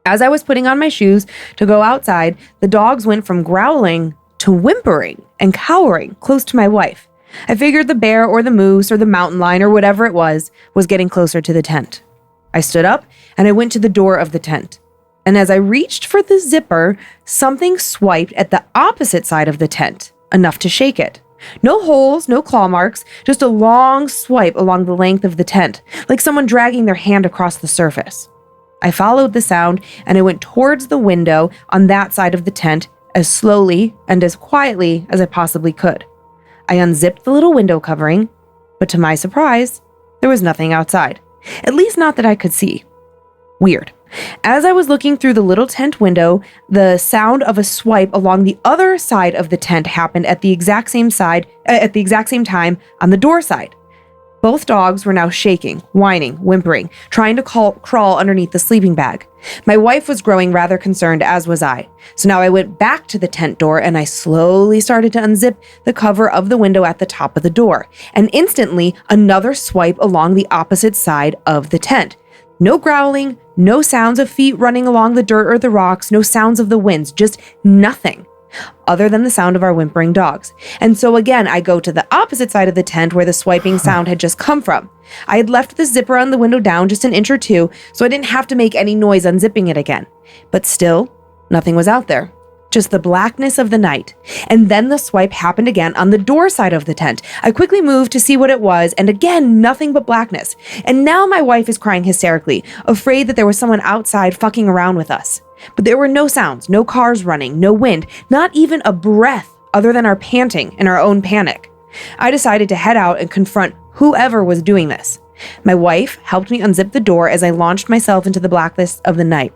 Speaker 1: As I was putting on my shoes to go outside, the dogs went from growling to whimpering and cowering close to my wife. I figured the bear or the moose or the mountain lion or whatever it was getting closer to the tent. I stood up and I went to the door of the tent. And as I reached for the zipper, something swiped at the opposite side of the tent, enough to shake it. No holes, no claw marks, just a long swipe along the length of the tent, like someone dragging their hand across the surface. I followed the sound and I went towards the window on that side of the tent as slowly and as quietly as I possibly could. I unzipped the little window covering, but to my surprise, there was nothing outside, at least not that I could see. Weird. As I was looking through the little tent window, the sound of a swipe along the other side of the tent happened at the exact same time on the door side. Both dogs were now shaking, whining, whimpering, trying to crawl underneath the sleeping bag. My wife was growing rather concerned, as was I. So now I went back to the tent door and I slowly started to unzip the cover of the window at the top of the door. And instantly, another swipe along the opposite side of the tent. No growling, no sounds of feet running along the dirt or the rocks, no sounds of the winds, just nothing, other than the sound of our whimpering dogs. And so again, I go to the opposite side of the tent where the swiping sound had just come from. I had left the zipper on the window down just an inch or two, so I didn't have to make any noise unzipping it again. But still, nothing was out there. Just the blackness of the night. And then the swipe happened again on the door side of the tent. I quickly moved to see what it was, and again, nothing but blackness. And now my wife is crying hysterically, afraid that there was someone outside fucking around with us. But there were no sounds, no cars running, no wind, not even a breath other than our panting and our own panic. I decided to head out and confront whoever was doing this. My wife helped me unzip the door as I launched myself into the blackness of the night.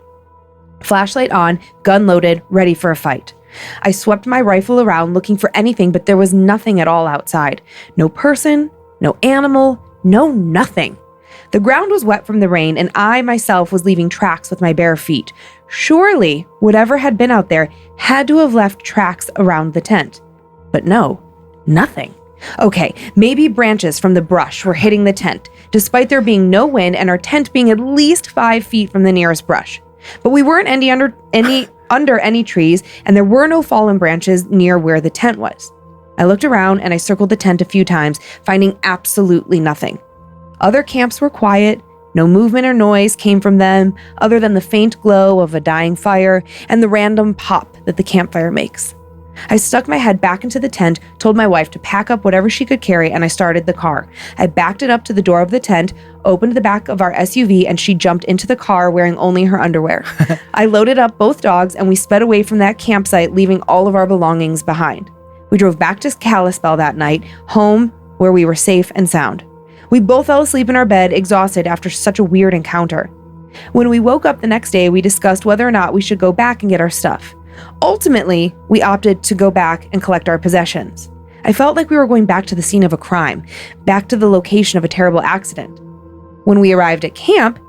Speaker 1: Flashlight on, gun loaded, ready for a fight. I swept my rifle around looking for anything, but there was nothing at all outside. No person, no animal, no nothing. The ground was wet from the rain, and I myself was leaving tracks with my bare feet. Surely, whatever had been out there had to have left tracks around the tent. But no, nothing. Okay, maybe branches from the brush were hitting the tent, despite there being no wind and our tent being at least 5 feet from the nearest brush. But we weren't under any trees, and there were no fallen branches near where the tent was. I looked around and I circled the tent a few times, finding absolutely nothing. Other camps were quiet. No movement or noise came from them, other than the faint glow of a dying fire and the random pop that the campfire makes. I stuck my head back into the tent, told my wife to pack up whatever she could carry, and I started the car. I backed it up to the door of the tent, opened the back of our SUV, and she jumped into the car wearing only her underwear. I loaded up both dogs, and we sped away from that campsite, leaving all of our belongings behind. We drove back to Kalispell that night, home where we were safe and sound. We both fell asleep in our bed, exhausted after such a weird encounter. When we woke up the next day, we discussed whether or not we should go back and get our stuff. Ultimately, we opted to go back and collect our possessions. I felt like we were going back to the scene of a crime, back to the location of a terrible accident. When we arrived at camp,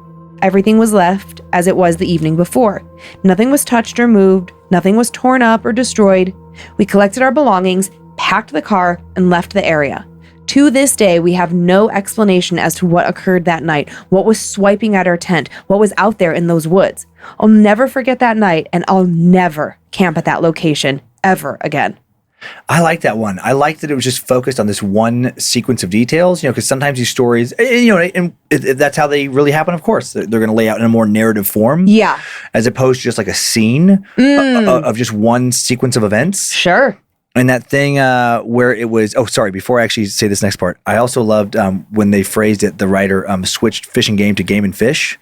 Speaker 1: everything was left as it was the evening before. Nothing was touched or moved, nothing was torn up or destroyed. We collected our belongings, packed the car, and left the area. To this day, we have no explanation as to what occurred that night, what was swiping at our tent, what was out there in those woods. I'll never forget that night, and I'll never camp at that location ever again.
Speaker 3: I like that one. I like that it was just focused on this one sequence of details, because sometimes these stories, and that's how they really happen, of course. They're going to lay out in a more narrative form.
Speaker 1: Yeah.
Speaker 3: As opposed to just like a scene of just one sequence of events.
Speaker 1: Sure.
Speaker 3: And that thing where it was, before I actually say this next part, I also loved when they phrased it, the writer switched fish and game to game and fish.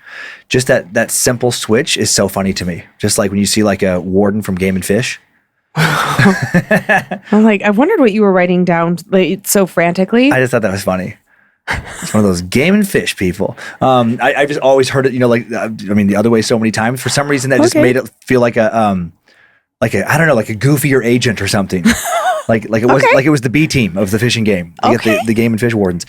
Speaker 3: Just that simple switch is so funny to me. Just like when you see like a warden from Game and Fish.
Speaker 1: I'm like, I wondered what you were writing down so frantically.
Speaker 3: I just thought that was funny. It's one of those Game and Fish people. I've just always heard it, the other way so many times. For some reason, that just made it feel like a goofier agent or something. like it was the B team of the fishing game. You get the Game and Fish wardens.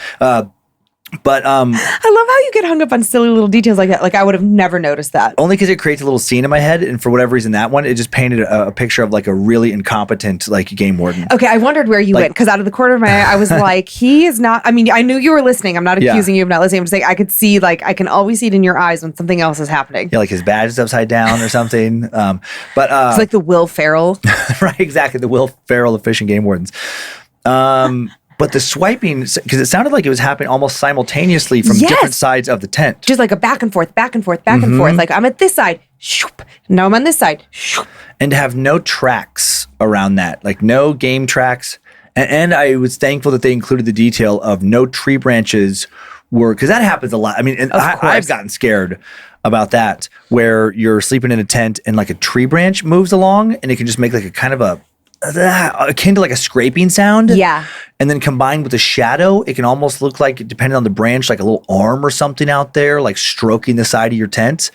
Speaker 3: But I
Speaker 1: love how you get hung up on silly little details like that. Like I would have never noticed that.
Speaker 3: Only because it creates a little scene in my head, and for whatever reason, that one it just painted a picture of like a really incompetent like game warden.
Speaker 1: Okay, I wondered where you went because out of the corner of my eye, I was like, he is not. I mean, I knew you were listening. I'm not accusing you of not listening. I'm just saying I could see I can always see it in your eyes when something else is happening.
Speaker 3: Yeah, like his badge is upside down or something. But
Speaker 1: it's like the Will Ferrell,
Speaker 3: right? Exactly, the Will Ferrell of fishing game wardens. But the swiping, because it sounded like it was happening almost simultaneously from different sides of the tent.
Speaker 1: Just like a back and forth, back and forth, back and forth. Like I'm at this side, shoop. Now I'm on this side. Shoop.
Speaker 3: And to have no tracks around that, like no game tracks. And I was thankful that they included the detail of no tree branches were, because that happens a lot. I mean, and I've gotten scared about that, where you're sleeping in a tent and like a tree branch moves along and it can just make like a kind of a, akin to like a scraping sound.
Speaker 1: Yeah.
Speaker 3: And then combined with the shadow, it can almost look like, depending on the branch, like a little arm or something out there, like stroking the side of your tent.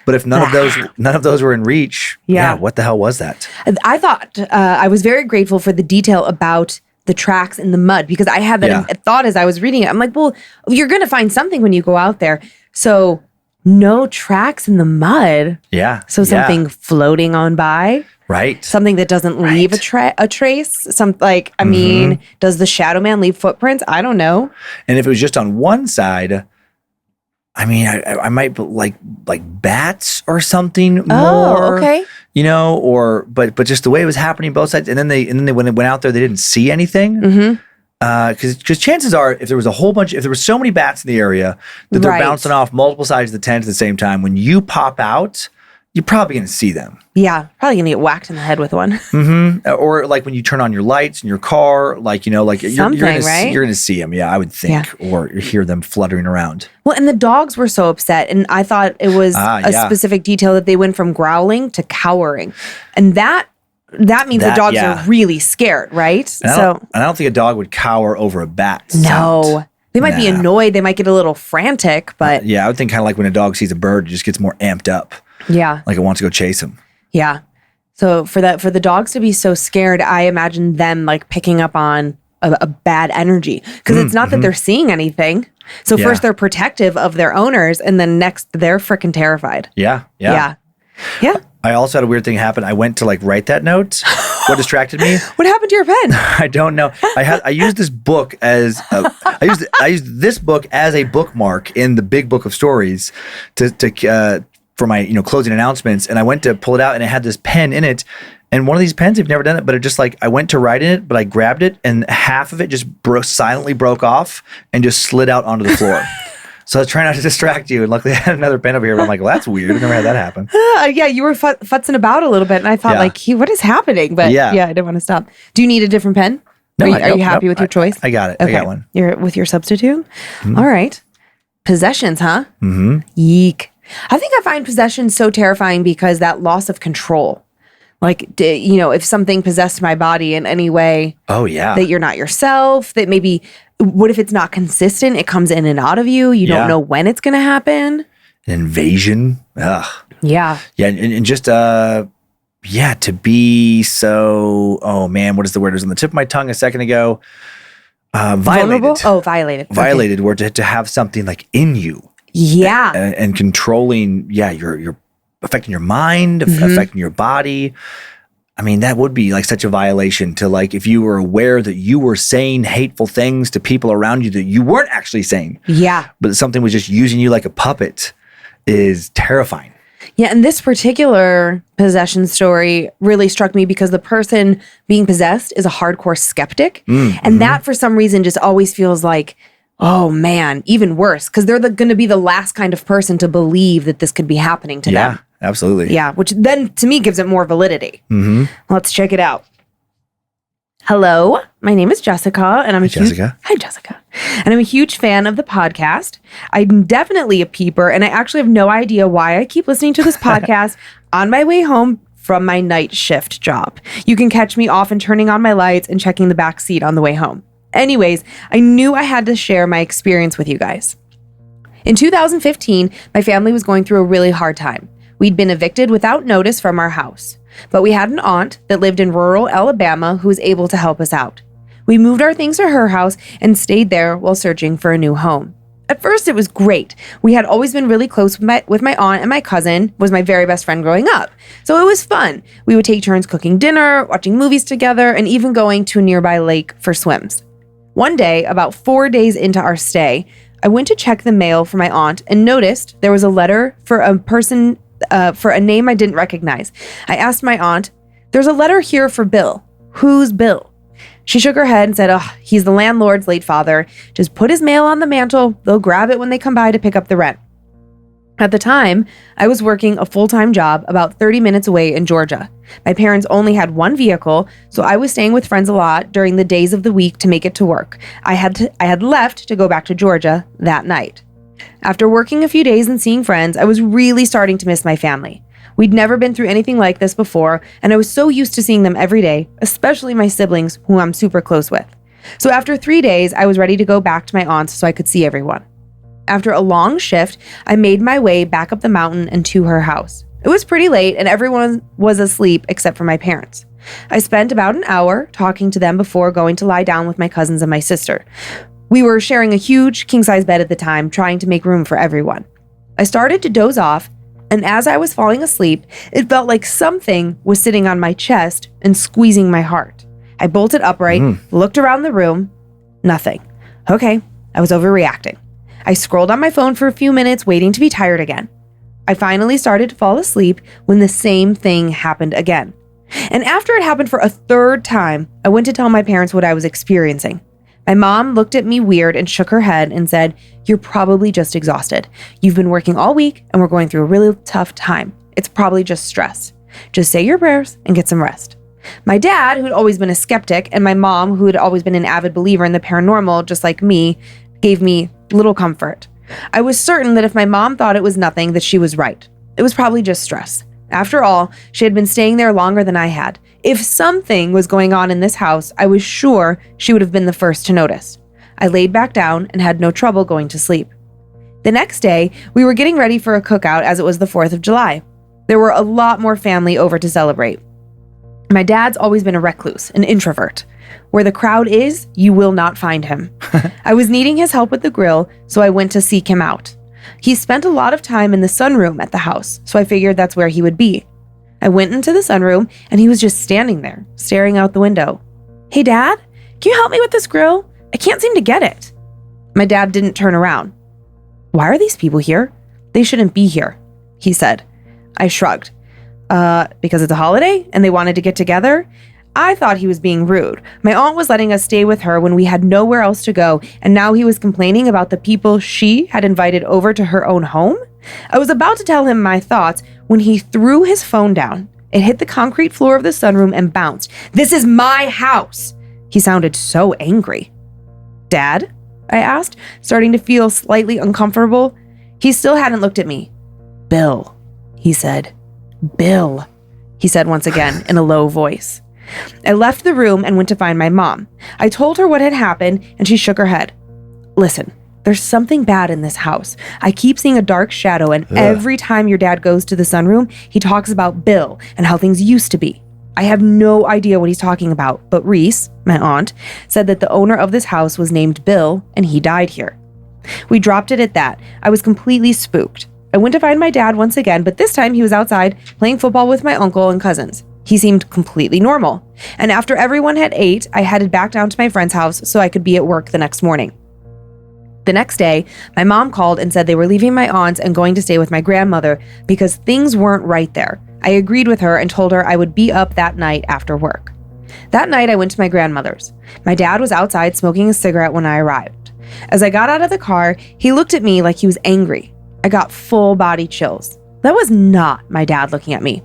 Speaker 3: But if none of those were in reach, what the hell was that?
Speaker 1: I thought I was very grateful for the detail about the tracks in the mud, because I had that thought as I was reading it. I'm like, well, you're going to find something when you go out there. So no tracks in the mud.
Speaker 3: Yeah.
Speaker 1: So something floating on by.
Speaker 3: Right.
Speaker 1: Something that doesn't leave a trace. I mean, does the shadow man leave footprints? I don't know.
Speaker 3: And if it was just on one side, I mean, I might like bats or something more.
Speaker 1: Oh, okay.
Speaker 3: You know, but just the way it was happening both sides, and then they when it went out there, they didn't see anything. Because chances are, if there were so many bats in the area that they're bouncing off multiple sides of the tent at the same time, when you pop out, you're probably going to see them.
Speaker 1: Yeah, probably going to get whacked in the head with one.
Speaker 3: Or like when you turn on your lights in your car, like, you know, like you're going to see them. Yeah, I would think, or you hear them fluttering around.
Speaker 1: Well, and the dogs were so upset, and I thought it was a specific detail that they went from growling to cowering, and that means the dogs are really scared, right?
Speaker 3: I don't think a dog would cower over a bat.
Speaker 1: No. They might be annoyed. They might get a little frantic, but...
Speaker 3: I would think kind of like when a dog sees a bird, it just gets more amped up.
Speaker 1: Yeah.
Speaker 3: Like it wants to go chase him.
Speaker 1: Yeah. So for the dogs to be so scared, I imagine them like picking up on a bad energy. Because it's not that they're seeing anything. So first they're protective of their owners, and then next they're freaking terrified.
Speaker 3: Yeah. I also had a weird thing happen. I went to like write that note. What distracted me?
Speaker 1: What happened to your pen?
Speaker 3: I don't know. I used this book as I used this book as a bookmark in the big book of stories for my closing announcements. And I went to pull it out, and it had this pen in it. And one of these pens, I've never done it, but it just like I went to write in it, but I grabbed it, and half of it just silently broke off and just slid out onto the floor. So I was trying not to distract you, and luckily I had another pen over here. But I'm like, well, that's weird. I've never had that happen.
Speaker 1: You were futzing about a little bit, and I thought, what is happening? But I didn't want to stop. Do you need a different pen?
Speaker 3: No,
Speaker 1: are you happy with your choice?
Speaker 3: I got it.
Speaker 1: Okay.
Speaker 3: I got one.
Speaker 1: You're with your substitute? All right. Possessions, huh? Yeek. I think I find possessions so terrifying because that loss of control. Like, if something possessed my body in any way. Oh, yeah. That you're not yourself, that maybe... What if it's not consistent? It comes in and out of you. You don't know when it's going to happen. An invasion. Ugh. Yeah. Yeah. And just, to be so, oh man, what is the word? It was on the tip of my tongue a second ago. Violated. Vulnerable? Oh, violated. Violated, where to have something like in you. Yeah. And controlling, you're affecting your mind, affecting your body. I mean, that would be like such a violation to like, if you were aware that you were saying hateful things to people around you that you weren't actually saying. Yeah. But something was just using you like a puppet is terrifying. Yeah. And this particular possession story really struck me because the person being possessed is a hardcore skeptic. And that for some reason just always feels like, oh man, even worse. Because they're going to be the last kind of person to believe that this could be happening to them. Absolutely. Yeah, which then to me gives it more validity. Let's check it out. Hello, my name is Jessica, and I'm Hi, Jessica. And I'm a huge fan of the podcast. I'm definitely a peeper, and I actually have no idea why I keep listening to this podcast on my way home from my night shift job. You can catch me often turning on my lights and checking the back seat on the way home. Anyways, I knew I had to share my experience with you guys. In 2015, my family was going through a really hard time. We'd been evicted without notice from our house, but we had an aunt that lived in rural Alabama who was able to help us out. We moved our things to her house and stayed there while searching for a new home. At first, it was great. We had always been really close with my aunt, and my cousin was my very best friend growing up. So it was fun. We would take turns cooking dinner, watching movies together, and even going to a nearby lake for swims. One day, about 4 days into our stay, I went to check the mail for my aunt and noticed there was a letter for a person for a name I didn't recognize. I asked my aunt, "There's a letter here for Bill. Who's Bill?" She shook her head and said, "Oh, he's the landlord's late father. Just put his mail on the mantle. They'll grab it when they come by to pick up the rent." At the time, I was working a full-time job about 30 minutes away in Georgia. My parents only had one vehicle, so I was staying with friends a lot during the days of the week to make it to work. I had left to go back to Georgia that night. After working a few days and seeing friends, I was really starting to miss my family. We'd never been through anything like this before, and I was so used to seeing them every day, especially my siblings, who I'm super close with. So after 3 days, I was ready to go back to my aunt's so I could see everyone. After a long shift, I made my way back up the mountain and to her house. It was pretty late and everyone was asleep except for my parents. I spent about an hour talking to them before going to lie down with my cousins and my sister. We were sharing a huge king-size bed at the time, trying to make room for everyone. I started to doze off, and as I was falling asleep, it felt like something was sitting on my chest and squeezing my heart. I bolted upright, looked around the room. Nothing. Okay, I was overreacting. I scrolled on my phone for a few minutes, waiting to be tired again. I finally started to fall asleep when the same thing happened again. And after it happened for a third time, I went to tell my parents what I was experiencing. My mom looked at me weird and shook her head and said, "You're probably just exhausted. You've been working all week and we're going through a really tough time. It's probably just stress. Just say your prayers and get some rest." My dad, who'd always been a skeptic, and my mom, who had always been an avid believer in the paranormal, just like me, gave me little comfort. I was certain that if my mom thought it was nothing, that she was right. It was probably just stress. After all, she had been staying there longer than I had. If something was going on in this house, I was sure she would have been the first to notice. I laid back down and had no trouble going to sleep. The next day, we were getting ready for a cookout as it was the 4th of July. There were a lot more family over to celebrate. My dad's always been a recluse, an introvert. Where the crowd is, you will not find him. I was needing his help with the grill, so I went to seek him out. He spent a lot of time in the sunroom at the house, so I figured that's where he would be. I went into the sunroom, and he was just standing there, staring out the window. "Hey, Dad, can you help me with this grill? I can't seem to get it." My dad didn't turn around. "Why are these people here? They shouldn't be here," he said. I shrugged. Because it's a holiday and they wanted to get together?" I thought he was being rude. My aunt was letting us stay with her when we had nowhere else to go, and now he was complaining about the people she had invited over to her own home? I was about to tell him my thoughts when he threw his phone down. It hit the concrete floor of the sunroom and bounced. "This is my house!" He sounded so angry. "Dad?" I asked, starting to feel slightly uncomfortable. He still hadn't looked at me. "Bill," he said. "Bill," he said once again in a low voice. I left the room and went to find my mom. I told her what had happened, and she shook her head. "Listen, there's something bad in this house. I keep seeing a dark shadow, and every time your dad goes to the sunroom, he talks about Bill and how things used to be. I have no idea what he's talking about, but Reese, my aunt, said that the owner of this house was named Bill, and he died here." We dropped it at that. I was completely spooked. I went to find my dad once again, but this time he was outside playing football with my uncle and cousins. He seemed completely normal. And after everyone had ate, I headed back down to my friend's house so I could be at work the next morning. The next day, my mom called and said they were leaving my aunt's and going to stay with my grandmother because things weren't right there. I agreed with her and told her I would be up that night after work. That night, I went to my grandmother's. My dad was outside smoking a cigarette when I arrived. As I got out of the car, he looked at me like he was angry. I got full body chills. That was not my dad looking at me.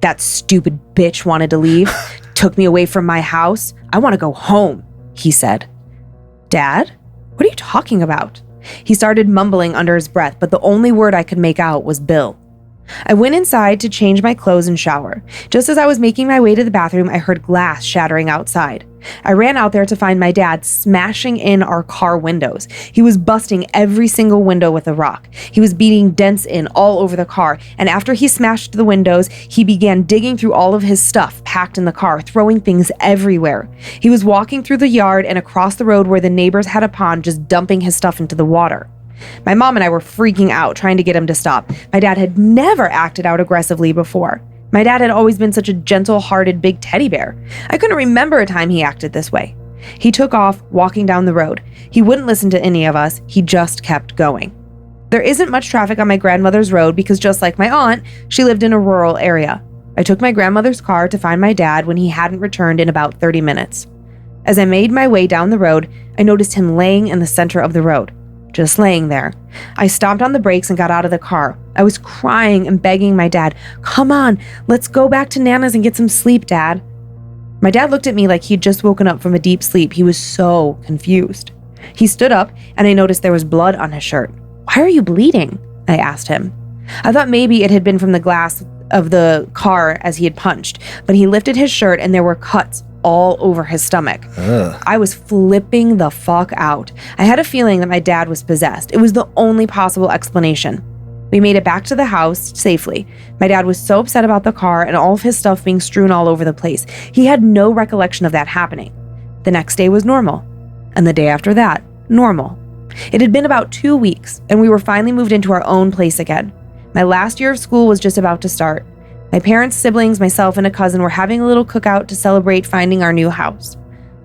Speaker 1: "That stupid bitch wanted to leave, took me away from my house. I want to go home," he said. "Dad, what are you talking about?" He started mumbling under his breath, but the only word I could make out was Bill. I went inside to change my clothes and shower. Just as I was making my way to the bathroom, I heard glass shattering outside. I ran out there to find my dad smashing in our car windows. He was busting every single window with a rock. He was beating dents in all over the car, and after he smashed the windows, he began digging through all of his stuff packed in the car, throwing things everywhere. He was walking through the yard and across the road where the neighbors had a pond, just dumping his stuff into the water. My mom and I were freaking out, trying to get him to stop. My dad had never acted out aggressively before. My dad had always been such a gentle-hearted big teddy bear. I couldn't remember a time he acted this way. He took off, walking down the road. He wouldn't listen to any of us. He just kept going. There isn't much traffic on my grandmother's road because just like my aunt, she lived in a rural area. I took my grandmother's car to find my dad when he hadn't returned in about 30 minutes. As I made my way down the road, I noticed him laying in the center of the road. just laying there. I stomped on the brakes and got out of the car. I was crying and begging my dad, "Come on, let's go back to Nana's and get some sleep, Dad." My dad looked at me like he'd just woken up from a deep sleep. He was so confused. He stood up and I noticed there was blood on his shirt. "Why are you bleeding?" I asked him. I thought maybe it had been from the glass of the car as he had punched, but he lifted his shirt and there were cuts all over his stomach.
Speaker 3: Ugh.
Speaker 1: I was flipping the fuck out. I had a feeling that my dad was possessed. It was the only possible explanation. We made it back to the house safely. My dad was so upset about the car and all of his stuff being strewn all over the place. He had no recollection of that happening. The next day was normal. And the day after that, normal. It had been about 2 weeks, and we were finally moved into our own place again. My last year of school was just about to start. My parents, siblings, myself, and a cousin were having a little cookout to celebrate finding our new house.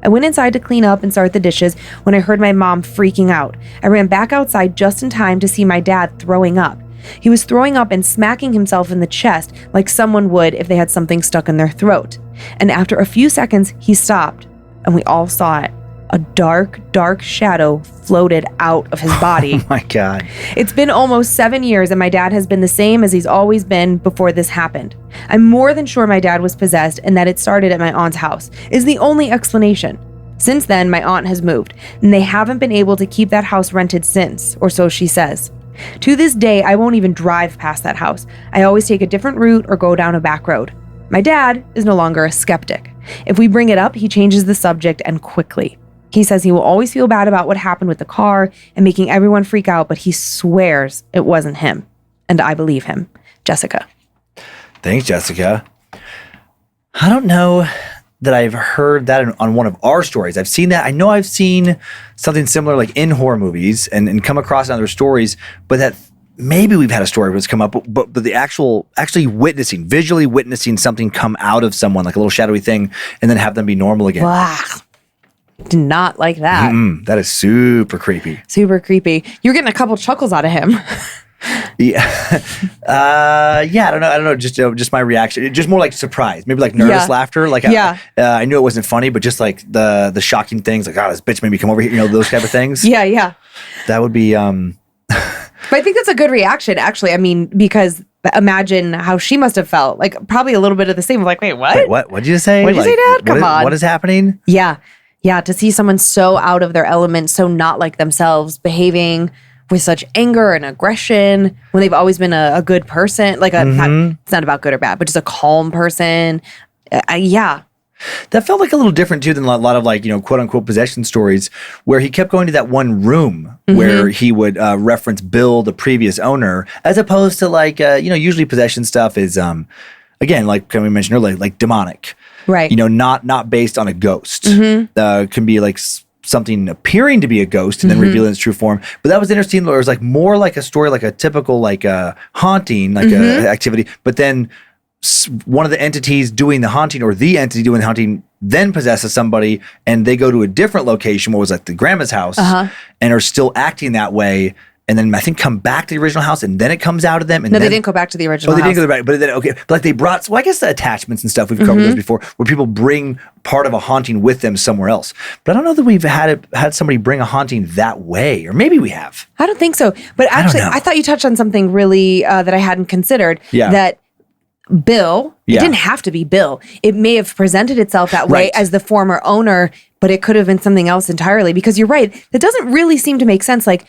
Speaker 1: I went inside to clean up and start the dishes when I heard my mom freaking out. I ran back outside just in time to see my dad throwing up. He was throwing up and smacking himself in the chest like someone would if they had something stuck in their throat. And after a few seconds, he stopped, and we all saw it. A dark, dark shadow floated out of his body.
Speaker 3: Oh my God.
Speaker 1: It's been almost 7 years and my dad has been the same as he's always been before this happened. I'm more than sure my dad was possessed and that it started at my aunt's house is the only explanation. Since then, my aunt has moved and they haven't been able to keep that house rented since, or so she says. To this day, I won't even drive past that house. I always take a different route or go down a back road. My dad is no longer a skeptic. If we bring it up, he changes the subject and quickly. He says he will always feel bad about what happened with the car and making everyone freak out, but he swears it wasn't him. And I believe him. Jessica.
Speaker 3: Thanks, Jessica. I don't know that I've heard that on one of our stories. I've seen that. I know I've seen something similar like in horror movies and come across in other stories, but that maybe we've had a story that's come up, but the actually visually witnessing something come out of someone, like a little shadowy thing, and then have them be normal again.
Speaker 1: Wow. Did not like that.
Speaker 3: That is super creepy.
Speaker 1: Super creepy. You're getting a couple chuckles out of him.
Speaker 3: Yeah. Yeah. I don't know. Just my reaction. Just more like surprise, maybe like nervous laughter. Like, I knew it wasn't funny, but just like the shocking things, like, "Oh, this bitch made me come over here," those type of things.
Speaker 1: Yeah.
Speaker 3: That would be,
Speaker 1: But I think that's a good reaction, actually. I mean, because imagine how she must have felt. Like, probably a little bit of the same. Like, wait, what?
Speaker 3: Wait, what? What'd you say?
Speaker 1: What'd you say, Dad? Come on.
Speaker 3: What is happening?
Speaker 1: Yeah. Yeah. To see someone so out of their element, so not like themselves, behaving with such anger and aggression when they've always been a good person. Like, it's not about good or bad, but just a calm person. Yeah.
Speaker 3: That felt like a little different too than a lot of like, quote unquote possession stories where he kept going to that one room where he would reference Bill, the previous owner, as opposed to like, usually possession stuff is, again, like we mentioned earlier, like demonic,
Speaker 1: right?
Speaker 3: Not based on a ghost. Can be like something appearing to be a ghost and then revealing its true form. But that was interesting. It was like more like a story, like a typical like haunting, like a activity, but then one of the entities doing the haunting or the entity doing the haunting then possesses somebody and they go to a different location, what was like the grandma's house, and are still acting that way. And then I think come back to the original house and then it comes out of them. And
Speaker 1: no, they didn't go back to the original house.
Speaker 3: They didn't go back, but then, okay. But like they brought, I guess the attachments and stuff, we've covered those before, where people bring part of a haunting with them somewhere else. But I don't know that we've had somebody bring a haunting that way, or maybe we have.
Speaker 1: I don't think so. But actually, I thought you touched on something really that I hadn't considered.
Speaker 3: Yeah.
Speaker 1: That Bill, it didn't have to be Bill. It may have presented itself that way as the former owner, but it could have been something else entirely. Because you're right, that doesn't really seem to make sense. Like,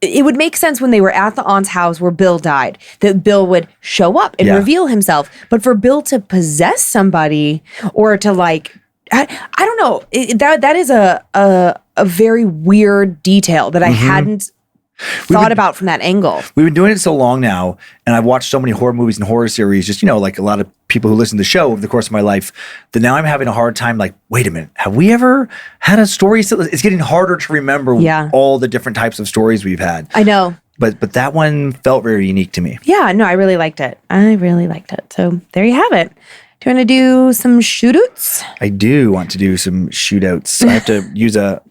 Speaker 1: it would make sense when they were at the aunt's house where Bill died, that Bill would show up and reveal himself. But for Bill to possess somebody or to like, I don't know, that is a very weird detail that I hadn't thought about from that angle.
Speaker 3: We've been doing it so long now, and I've watched so many horror movies and horror series, just, like a lot of people who listen to the show over the course of my life, that now I'm having a hard time, like, wait a minute, have we ever had a story? It's getting harder to remember all the different types of stories we've had.
Speaker 1: I know.
Speaker 3: But that one felt very unique to me.
Speaker 1: Yeah, no, I really liked it. So there you have it. Do you want to do some shootouts?
Speaker 3: I do want to do some shootouts. I have to use a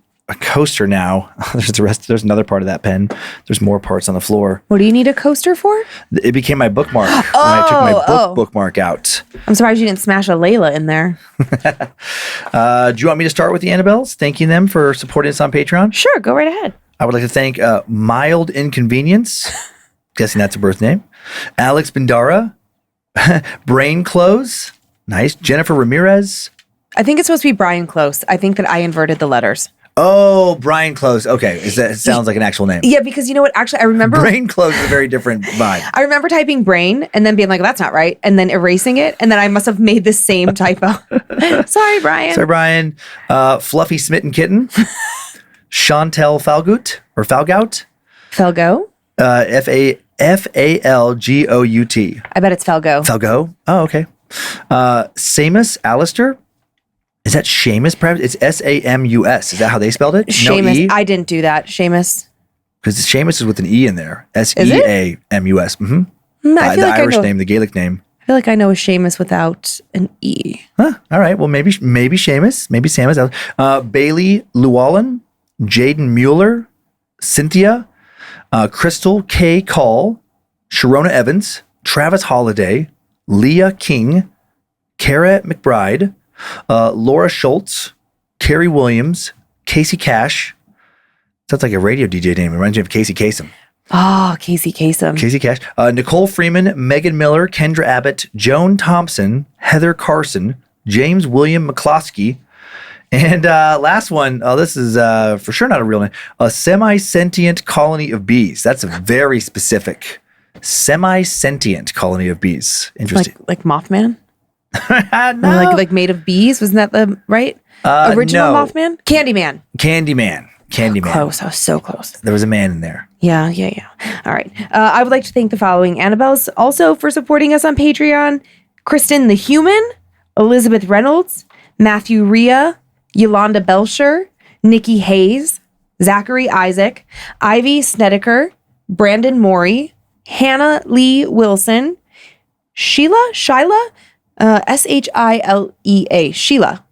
Speaker 3: coaster now. There's another part of that pen. There's more parts on the floor.
Speaker 1: What do you need a coaster for?
Speaker 3: It became my bookmark when I took my bookmark out.
Speaker 1: I'm surprised you didn't smash a Layla in there.
Speaker 3: Do you want me to start with the Annabelles, thanking them for supporting us on Patreon?
Speaker 1: Sure, go right ahead.
Speaker 3: I would like to thank Mild Inconvenience, guessing that's a birth name, Alex Bindara, Brain Clothes, nice, Jennifer Ramirez.
Speaker 1: I think it's supposed to be Brian Close. I think that I inverted the letters.
Speaker 3: Oh, Brian Close. Okay, it sounds like an actual name.
Speaker 1: Yeah, because you know what? Actually, I remember...
Speaker 3: Brain Close is a very different vibe.
Speaker 1: I remember typing brain and then being like, that's not right, and then erasing it, and then I must have made the same typo. Sorry, Brian.
Speaker 3: Sorry, Brian. Fluffy Smitten Kitten. Chantel Falgout or Falgout.
Speaker 1: Felgo?
Speaker 3: Falgout.
Speaker 1: I bet it's Felgo.
Speaker 3: Falgo. Oh, okay. Samus Alistair. Is that Seamus? Perhaps it's Samus. Is that how they spelled it?
Speaker 1: Seamus.
Speaker 3: No E?
Speaker 1: I didn't do that. Seamus.
Speaker 3: Because Seamus is with an E in there. Seamus. Mm-hmm.
Speaker 1: I feel
Speaker 3: the
Speaker 1: like
Speaker 3: Irish name, the Gaelic name.
Speaker 1: I feel like I know a Seamus without an E.
Speaker 3: Huh. All right. Well, maybe Seamus. Maybe Samus. Bailey Llewellyn. Jaden Mueller. Cynthia. Crystal K. Call. Sharona Evans. Travis Holiday. Leah King. Kara McBride. Laura Schultz, Carrie Williams, Casey Cash. Sounds like a radio DJ name. It reminds me of Casey Kasem.
Speaker 1: Oh, Casey Kasem.
Speaker 3: Casey Cash. Nicole Freeman, Megan Miller, Kendra Abbott, Joan Thompson, Heather Carson, James William McCloskey, and last one. This is for sure not a real name. A semi-sentient colony of bees. That's a very specific semi-sentient colony of bees. Interesting.
Speaker 1: Like Mothman?
Speaker 3: No.
Speaker 1: Like made of bees? Wasn't that the right original
Speaker 3: no.
Speaker 1: Mothman? Candyman.
Speaker 3: Candyman.
Speaker 1: Close. I was so close.
Speaker 3: There was a man in there.
Speaker 1: Yeah. All right. I would like to thank the following Annabelles also for supporting us on Patreon. Kristen the Human, Elizabeth Reynolds, Matthew Rhea, Yolanda Belcher, Nikki Hayes, Zachary Isaac, Ivy Snedeker, Brandon Morey, Hannah Lee Wilson, Sheila Shilea, Sheila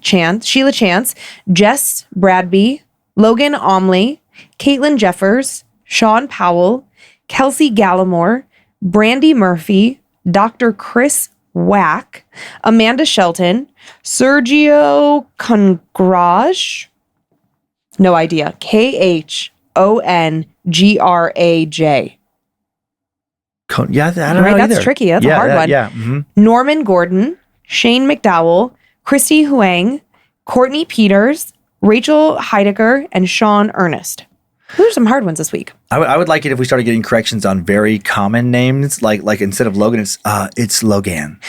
Speaker 1: Chance, Jess Bradby, Logan Omley, Caitlin Jeffers, Sean Powell, Kelsey Gallimore, Brandy Murphy, Dr. Chris Wack, Amanda Shelton, Sergio Congraj, no idea, KHONGRAJ.
Speaker 3: Yeah, I don't know
Speaker 1: Right,
Speaker 3: either.
Speaker 1: that's tricky. That's a hard one.
Speaker 3: Yeah. Mm-hmm.
Speaker 1: Norman Gordon, Shane McDowell, Christy Huang, Courtney Peters, Rachel Heidecker, and Sean Ernest. Those are some hard ones this week.
Speaker 3: I would like it if we started getting corrections on very common names, like instead of Logan, it's Logan,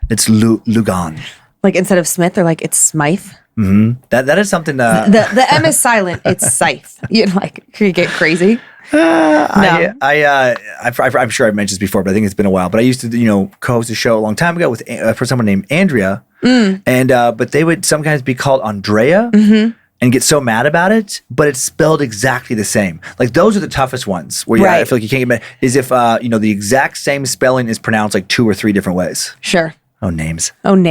Speaker 3: it's Lugan.
Speaker 1: Like instead of Smith, they're like it's Smythe.
Speaker 3: Mm-hmm. That is something.
Speaker 1: The M is silent. It's Scythe. You know, like could you get crazy?
Speaker 3: No. I'm sure I've mentioned this before, but I think it's been a while. But I used to, co-host a show a long time ago with for someone named Andrea, and but they would sometimes be called Andrea and get so mad about it, but it's spelled exactly the same. Like those are the toughest ones where I feel like you can't get mad. Is if the exact same spelling is pronounced like 2 or 3 different ways.
Speaker 1: Sure.
Speaker 3: Oh, names.
Speaker 1: And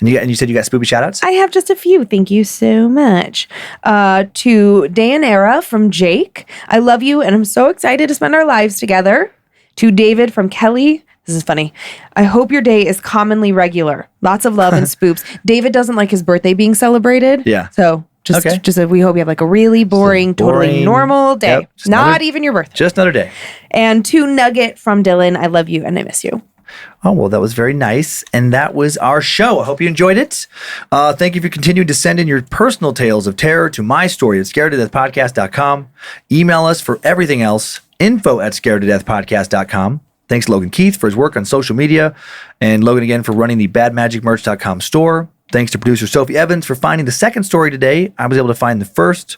Speaker 3: you said you got spoopy shout outs?
Speaker 1: I have just a few. Thank you so much. To Dayanara from Jake. I love you and I'm so excited to spend our lives together. To David from Kelly. This is funny. I hope your day is commonly regular. Lots of love and spoops. David doesn't like his birthday being celebrated.
Speaker 3: Yeah.
Speaker 1: So just we hope you have like a really boring, totally normal day.
Speaker 3: Yep,
Speaker 1: Not even your birthday.
Speaker 3: Just another day.
Speaker 1: And to Nugget from Dylan. I love you and I miss you.
Speaker 3: Oh, well, that was very nice. And that was our show. I hope you enjoyed it. Thank you for continuing to send in your personal tales of terror to my story at scaredtodeathpodcast.com. Email us for everything else, info@scaredtodeathpodcast.com. Thanks to Logan Keith for his work on social media, and Logan again for running the badmagicmerch.com store. Thanks to producer Sophie Evans for finding the second story today. I was able to find the first.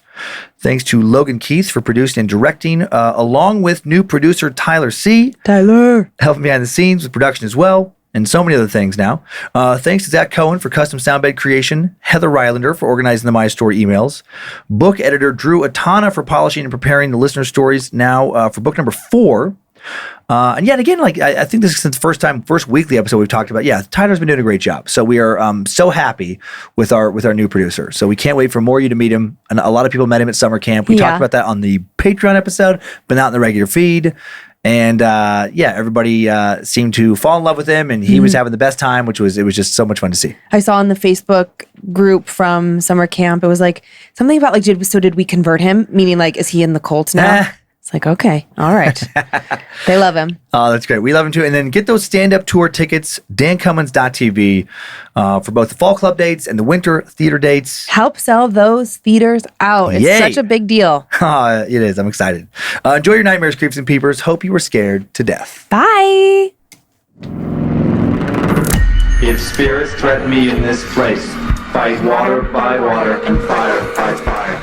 Speaker 3: Thanks to Logan Keith for producing and directing, along with new producer Tyler C. Helping behind the scenes with production as well, and so many other things now. Thanks to Zach Cohen for custom soundbed creation, Heather Rylander for organizing the My Story emails, book editor Drew Atana for polishing and preparing the listener stories now for book number 4. And yet again, I think this is the first weekly episode we've talked about. Yeah, Tyler's been doing a great job. So we are so happy with our new producer. So we can't wait for more of you to meet him. And a lot of people met him at summer camp. We talked about that on the Patreon episode, but not in the regular feed. And everybody seemed to fall in love with him, and he was having the best time, it was just so much fun to see.
Speaker 1: I saw in the Facebook group from summer camp, it was like something about like, did we convert him? Meaning like, is he in the cult now? It's like, okay, all right. They love him.
Speaker 3: Oh, that's great. We love him too. And then get those stand-up tour tickets, dancummins.tv, for both the fall club dates and the winter theater dates.
Speaker 1: Help sell those theaters out. It's such a big deal.
Speaker 3: It is. I'm excited. Enjoy your nightmares, creeps and peepers. Hope you were scared to death.
Speaker 1: Bye.
Speaker 2: If spirits threaten me in this place, fight water by water and fire by fire.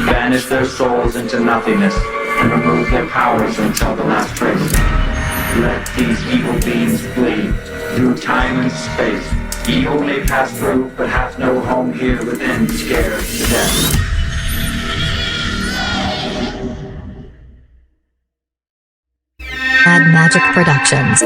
Speaker 2: Banish their souls into nothingness and remove their powers until the last trace. Let these evil beings flee through time and space. Evil may pass through, but hath no home here within, scared to death.
Speaker 4: Mad Magic Productions.